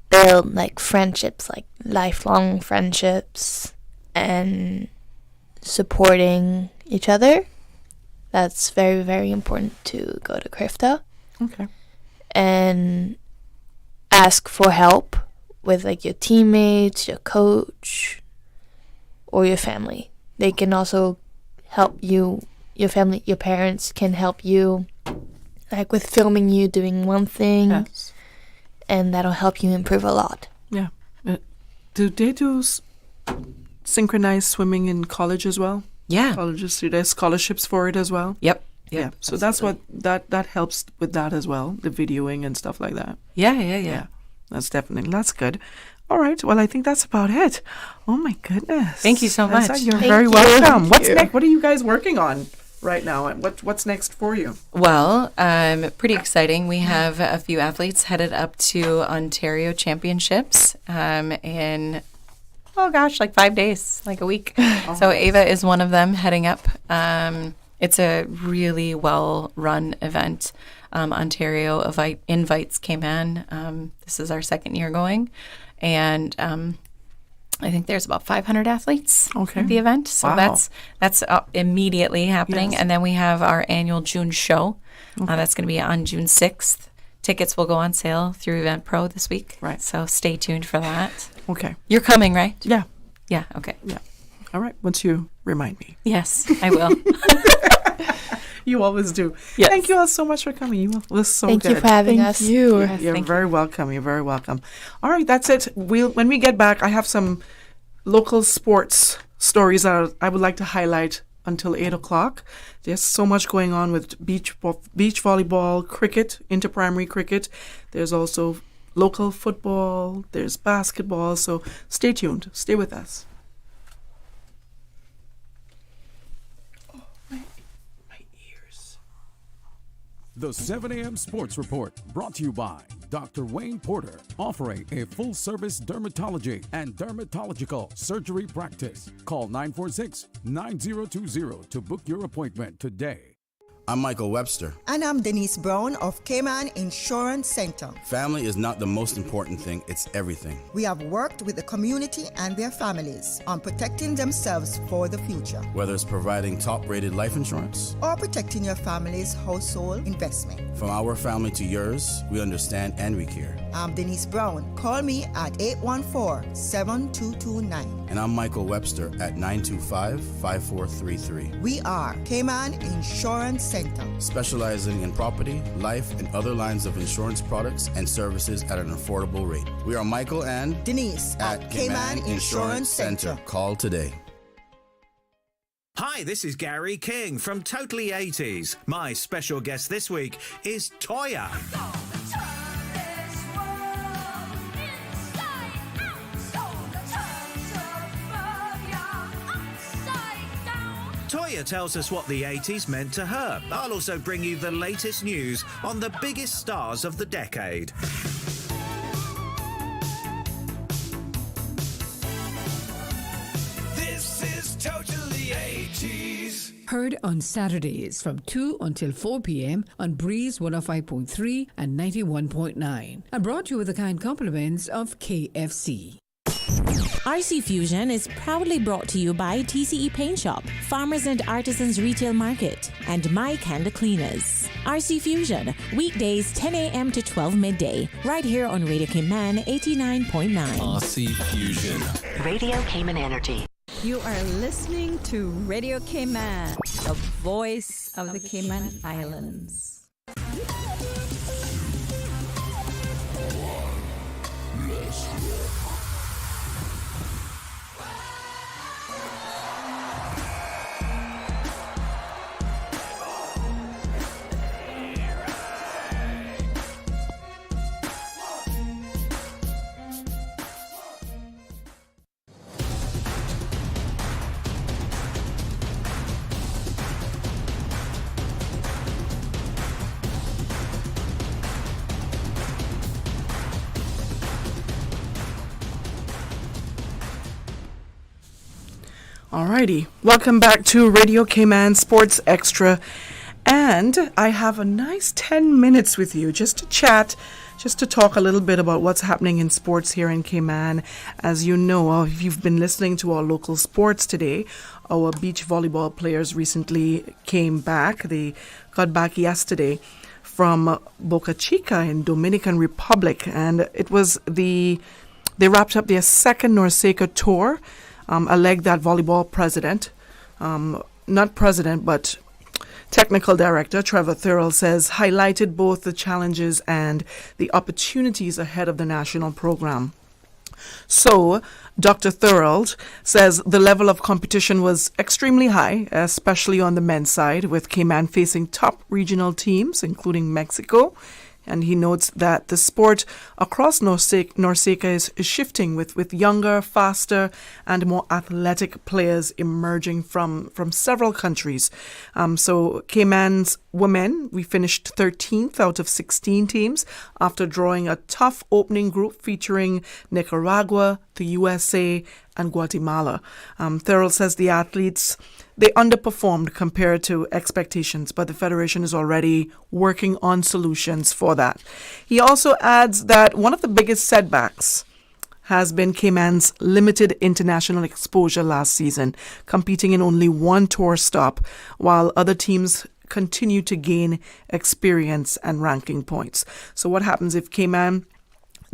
Speaker 5: build like friendships, like lifelong friendships, and supporting each other. That's very, very important to go to Carifta.
Speaker 3: Okay.
Speaker 5: And ask for help with like your teammates, your coach, or your family. They can also help you. Your family, your parents can help you, like with filming you doing one thing.
Speaker 3: Yes.
Speaker 5: And that'll help you improve a lot.
Speaker 3: Yeah. Do they do synchronized swimming in college as well?
Speaker 4: Yeah.
Speaker 3: Colleges, do there's scholarships for it as well?
Speaker 4: Yep.
Speaker 3: Yeah. So that's what that helps with that as well, the videoing and stuff like that.
Speaker 4: Yeah.
Speaker 3: That's good. All right. Well, I think that's about it. Oh my goodness.
Speaker 4: Thank you so much.
Speaker 3: You're
Speaker 4: Thank
Speaker 3: very
Speaker 4: you.
Speaker 3: welcome.
Speaker 4: Thank
Speaker 3: What's
Speaker 4: you.
Speaker 3: next? What are you guys working on right now? And what's next for you?
Speaker 4: Well, pretty exciting. We have a few athletes headed up to Ontario Championships in, like 5 days, like a week. So Ava is one of them heading up. It's a really well-run event. Ontario invites Cayman. This is our second year going. And I think there's about 500 athletes at the event. So that's immediately happening.
Speaker 3: Yes.
Speaker 4: And then we have our annual June show. That's going to be on June 6th. Tickets will go on sale through Eventpro this week.
Speaker 3: Right.
Speaker 4: So stay tuned for that.
Speaker 3: Okay.
Speaker 4: You're coming, right?
Speaker 3: Yeah.
Speaker 4: Yeah, okay.
Speaker 3: Yeah. All right. Once you remind me.
Speaker 4: Yes, I will.
Speaker 3: You always do.
Speaker 4: Yes.
Speaker 3: Thank you all so much for coming. You was so
Speaker 5: Thank
Speaker 3: good.
Speaker 5: you for having us.
Speaker 14: You.
Speaker 4: Yes,
Speaker 3: You're
Speaker 4: thank
Speaker 3: very welcome. You're very welcome. All right, that's it. When we get back, I have some local sports stories that I would like to highlight until 8 o'clock. There's so much going on with beach volleyball, cricket, interprimary cricket. There's also local football. There's basketball. So stay tuned. Stay with us.
Speaker 21: The 7 a.m. Sports Report, brought to you by Dr. Wayne Porter, offering a full-service dermatology and dermatological surgery practice. Call 946-9020 to book your appointment today.
Speaker 8: I'm Michael Webster.
Speaker 9: And I'm Denise Brown of Cayman Insurance Center.
Speaker 8: Family is not the most important thing, it's everything.
Speaker 9: We have worked with the community and their families on protecting themselves for the future.
Speaker 8: Whether it's providing top-rated life insurance
Speaker 9: or protecting your family's household investment.
Speaker 8: From our family to yours, we understand and we care.
Speaker 9: I'm Denise Brown. Call me at 814-7229.
Speaker 8: And I'm Michael Webster at 925-5433.
Speaker 9: We are Cayman Insurance Center.
Speaker 8: Specializing in property, life, and other lines of insurance products and services at an affordable rate. We are Michael and
Speaker 9: Denise at Cayman Insurance Center.
Speaker 8: Call today.
Speaker 16: Hi, this is Gary King from Totally 80s. My special guest this week is Toya. Toya tells us what the 80s meant to her. I'll also bring you the latest news on the biggest stars of the decade.
Speaker 17: This is Totally 80s.
Speaker 18: Heard on Saturdays from 2 until 4 p.m. on Breeze 105.3 and 91.9. And brought to you with the kind compliments of KFC.
Speaker 19: RC Fusion is proudly brought to you by TCE Paint Shop, Farmers and Artisans Retail Market, and Mike and the Cleaners. RC Fusion, weekdays 10 a.m. to 12 midday, right here on Radio Cayman 89.9.
Speaker 17: RC Fusion.
Speaker 6: Radio Cayman Energy.
Speaker 20: You are listening to Radio Cayman, the voice of the Cayman Islands.
Speaker 3: Alrighty, welcome back to Radio Cayman Sports Extra, and I have a nice 10 minutes with you just to chat, just to talk a little bit about what's happening in sports here in Cayman. As you know, if you've been listening to our local sports today, our beach volleyball players recently came back. They got back yesterday from Boca Chica in Dominican Republic, and it was they wrapped up their second NORCECA tour. A leg that volleyball president, not president, but technical director Trevor Thurl says highlighted both the challenges and the opportunities ahead of the national program. So, Dr. Thurl says the level of competition was extremely high, especially on the men's side, with Cayman facing top regional teams, including Mexico, And he notes that the sport across Norseca is shifting with younger, faster, and more athletic players emerging from several countries. So Cayman's women, we finished 13th out of 16 teams after drawing a tough opening group featuring Nicaragua, the USA, and Guatemala. Thurl says the athletes, they underperformed compared to expectations, but the Federation is already working on solutions for that. He also adds that one of the biggest setbacks has been Cayman's limited international exposure last season, competing in only one tour stop, while other teams continue to gain experience and ranking points. So what happens if Cayman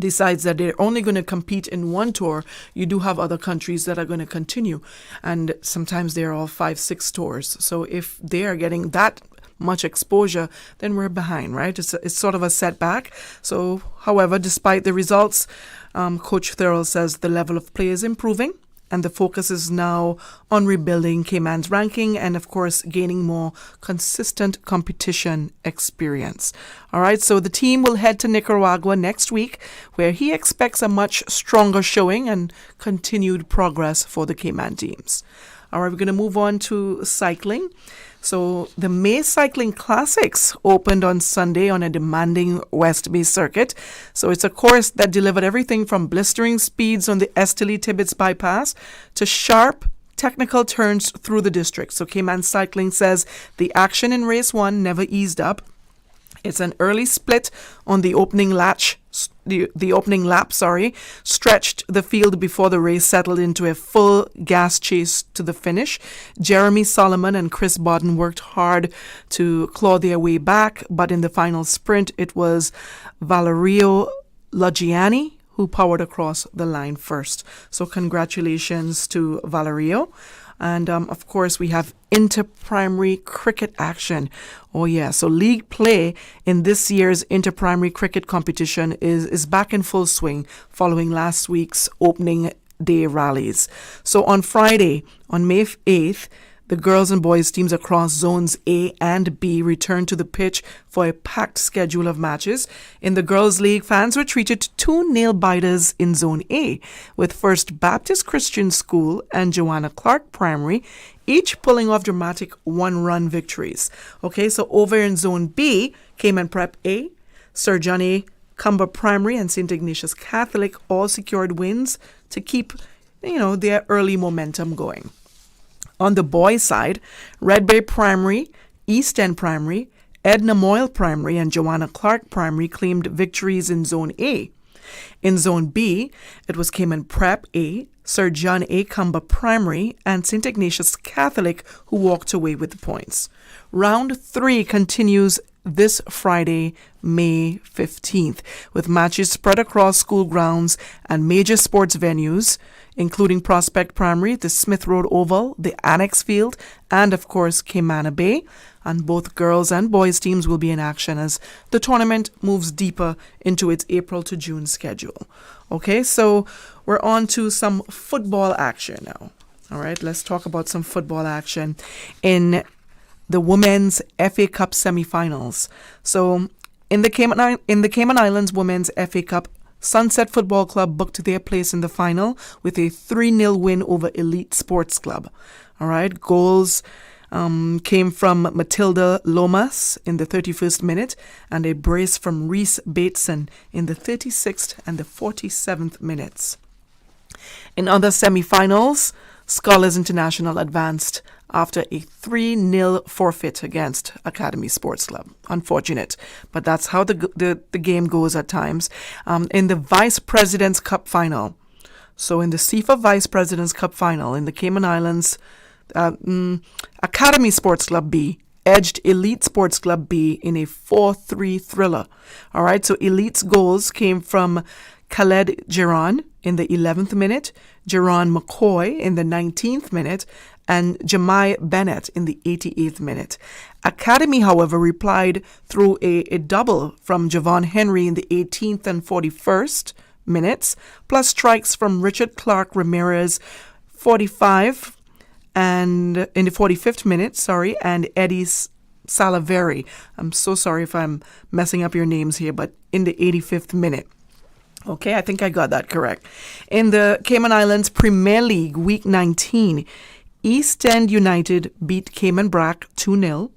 Speaker 3: decides that they're only going to compete in one tour? You do have other countries that are going to continue, and sometimes they're all 5-6 tours. So if they are getting that much exposure, then we're behind, right? It's sort of a setback. So, however, despite the results, Coach Thurl says the level of play is improving, and the focus is now on rebuilding Cayman's ranking and, of course, gaining more consistent competition experience. All right, so the team will head to Nicaragua next week, where he expects a much stronger showing and continued progress for the Cayman teams. All right, we're going to move on to cycling. So the May Cycling Classics opened on Sunday on a demanding West Bay circuit. So it's a course that delivered everything from blistering speeds on the Esteli-Tibbetts bypass to sharp technical turns through the district. So Cayman Cycling says the action in race 1 never eased up. It's an early split on the opening lap, stretched the field before the race settled into a full gas chase to the finish. Jeremy Solomon and Chris Bodden worked hard to claw their way back, but in the final sprint, it was Valerio Loggiani who powered across the line first. So congratulations to Valerio. And, of course, we have inter-primary cricket action. Oh, yeah. So league play in this year's inter-primary cricket competition is back in full swing following last week's opening day rallies. So on Friday, on May 8th, the girls and boys teams across zones A and B returned to the pitch for a packed schedule of matches. In the girls' league, fans were treated to 2 nail-biters in zone A, with First Baptist Christian School and Joanna Clark Primary each pulling off dramatic 1-run victories. Okay, so over in zone B, Cayman Prep A, Sir John A. Cumber Primary and St. Ignatius Catholic all secured wins to keep, their early momentum going. On the boys' side, Red Bay Primary, East End Primary, Edna Moyle Primary, and Joanna Clark Primary claimed victories in Zone A. In Zone B, it was Cayman Prep A, Sir John A. Cumber Primary, and St. Ignatius Catholic who walked away with the points. Round 3 continues this Friday, May 15th, with matches spread across school grounds and major sports venues, including Prospect Primary, the Smith Road Oval, the Annex Field, and, of course, Caymana Bay. And both girls and boys teams will be in action as the tournament moves deeper into its April to June schedule. Okay, so we're on to some football action now. All right, let's talk about some football action in the Women's FA Cup semi-finals. So in the Cayman Islands Women's FA Cup, Sunset Football Club booked their place in the final with a 3-0 win over Elite Sports Club. All right, goals came from Matilda Lomas in the 31st minute and a brace from Reese Bateson in the 36th and the 47th minutes. In other semi-finals, Scholars International advanced after a 3-0 forfeit against Academy Sports Club. Unfortunate, but that's how the game goes at times. In the Vice President's Cup final, so in the CIFA Vice President's Cup final in the Cayman Islands, Academy Sports Club B edged Elite Sports Club B in a 4-3 thriller. All right, so Elite's goals came from Khaled Giron in the 11th minute, Giron McCoy in the 19th minute, and Jamai Bennett in the 88th minute. Academy, however, replied through a double from Javon Henry in the 18th and 41st minutes, plus strikes from Richard Clark Ramirez 45 and in the 45th minute, and Eddie Salaveri. I'm so sorry if I'm messing up your names here, but in the 85th minute. Okay, I think I got that correct. In the Cayman Islands Premier League, Week 19, East End United beat Cayman Brac 2-0.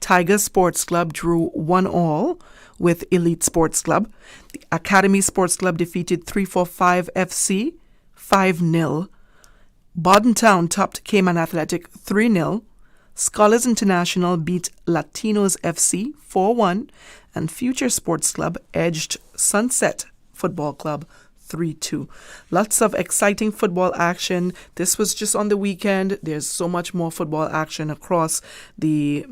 Speaker 3: Tiger Sports Club drew 1-1 with Elite Sports Club. The Academy Sports Club defeated 345 FC 5-0. Bodden Town topped Cayman Athletic 3-0. Scholars International beat Latinos FC 4-1. And Future Sports Club edged Sunset Football Club 3-2. Lots of exciting football action. This was just on the weekend. There's so much more football action across the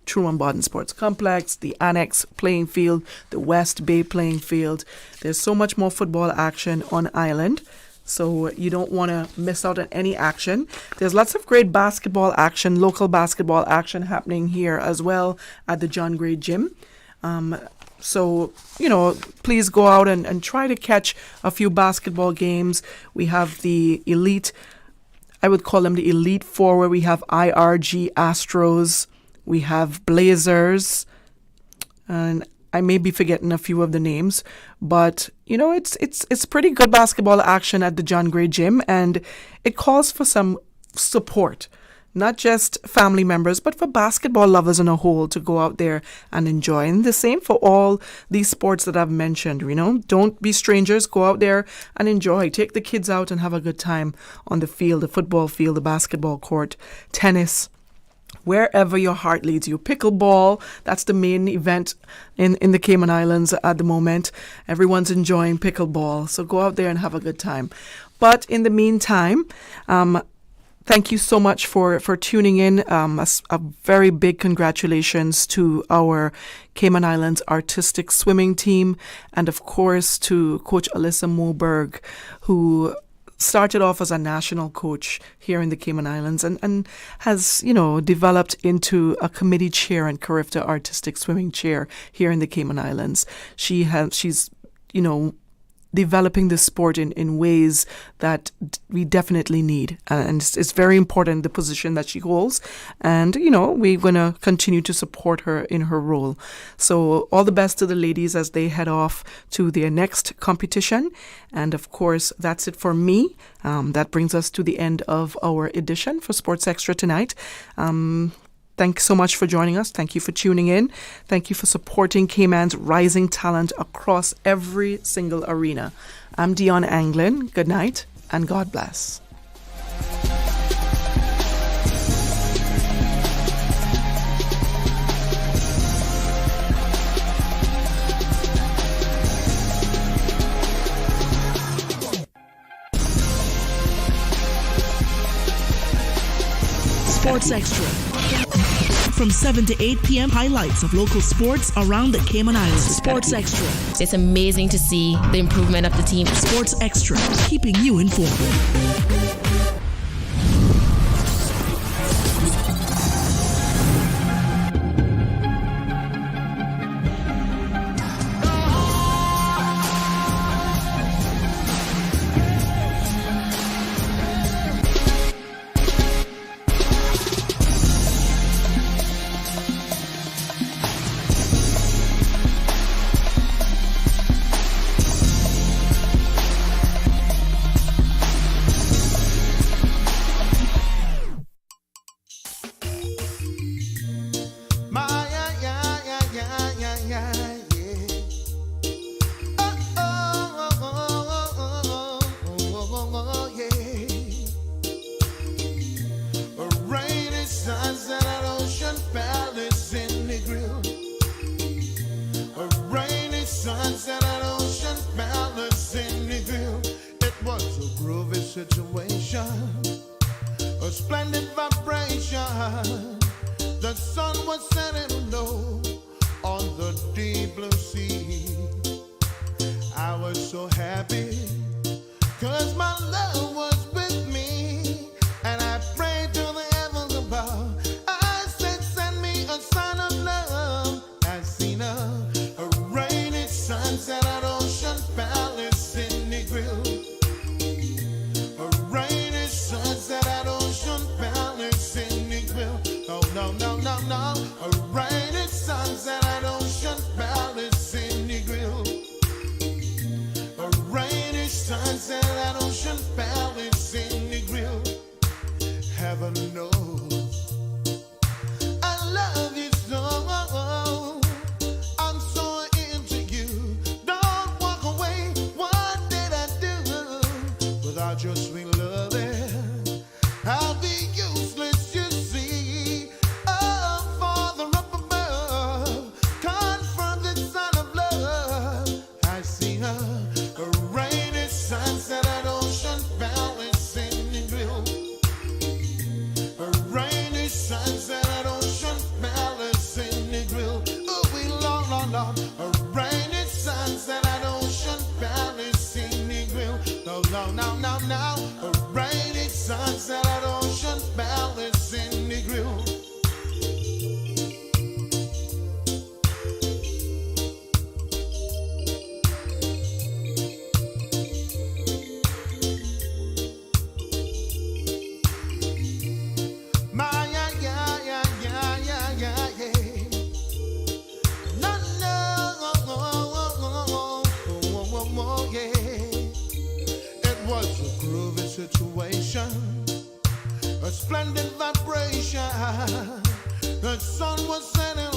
Speaker 3: Truman Bodden Sports Complex, the Annex playing field, the West Bay playing field. There's so much more football action on island. So you don't want to miss out on any action. There's lots of great basketball action, local basketball action happening here as well at the John Gray Gym. So, please go out and try to catch a few basketball games. We have the elite, I would call them the Elite Four, where we have IRG Astros, we have Blazers, and I may be forgetting a few of the names, but, it's pretty good basketball action at the John Gray Gym, and it calls for some support. Not just family members, but for basketball lovers in a whole to go out there and enjoy. And the same for all these sports that I've mentioned, Don't be strangers. Go out there and enjoy. Take the kids out and have a good time on the field, the football field, the basketball court, tennis, wherever your heart leads you. Pickleball, that's the main event in the Cayman Islands at the moment. Everyone's enjoying pickleball. So go out there and have a good time. But in the meantime, thank you so much for tuning in. A very big congratulations to our Cayman Islands artistic swimming team, and of course to Coach Alyssa Moberg, who started off as a national coach here in the Cayman Islands and has, developed into a committee chair and Carifta artistic swimming chair here in the Cayman Islands. She's developing the sport in ways that we definitely need. And it's very important, the position that she holds. And, we're going to continue to support her in her role. So all the best to the ladies as they head off to their next competition. And, of course, that's it for me. That brings us to the end of our edition for Sports Extra tonight. Thanks so much for joining us. Thank you for tuning in. Thank you for supporting Cayman's rising talent across every single arena. I'm Dionne Anglin. Good night and God bless.
Speaker 1: Sports Extra. From 7 to 8 p.m., highlights of local sports around the Cayman Islands. Sports Extra.
Speaker 2: It's amazing to see the improvement of the team.
Speaker 1: Sports Extra, keeping you informed.
Speaker 7: The sun was setting low on the deep blue sea. I was so happy, 'cause my love was with me. And I prayed to the heavens above. I said, send me a sign of love. I seen a rainy sunset at Ocean Palace in Negril. A rainy sunset at Ocean Palace in Negril. Oh, no, no, no, no. about your sweet loving. I'll be useless, you see. Oh, Father up above, confirm the sign of love. I see her, a rainy sunset at Ocean Valley, singing grill. A rainy sunset at Ocean Valley, singing grill. Oh, we love, a rainy sunset at Ocean Valley, singing grill. Now, a rainy sunset at Ocean Valley, singing grill. Situation, a splendid vibration. The sun was setting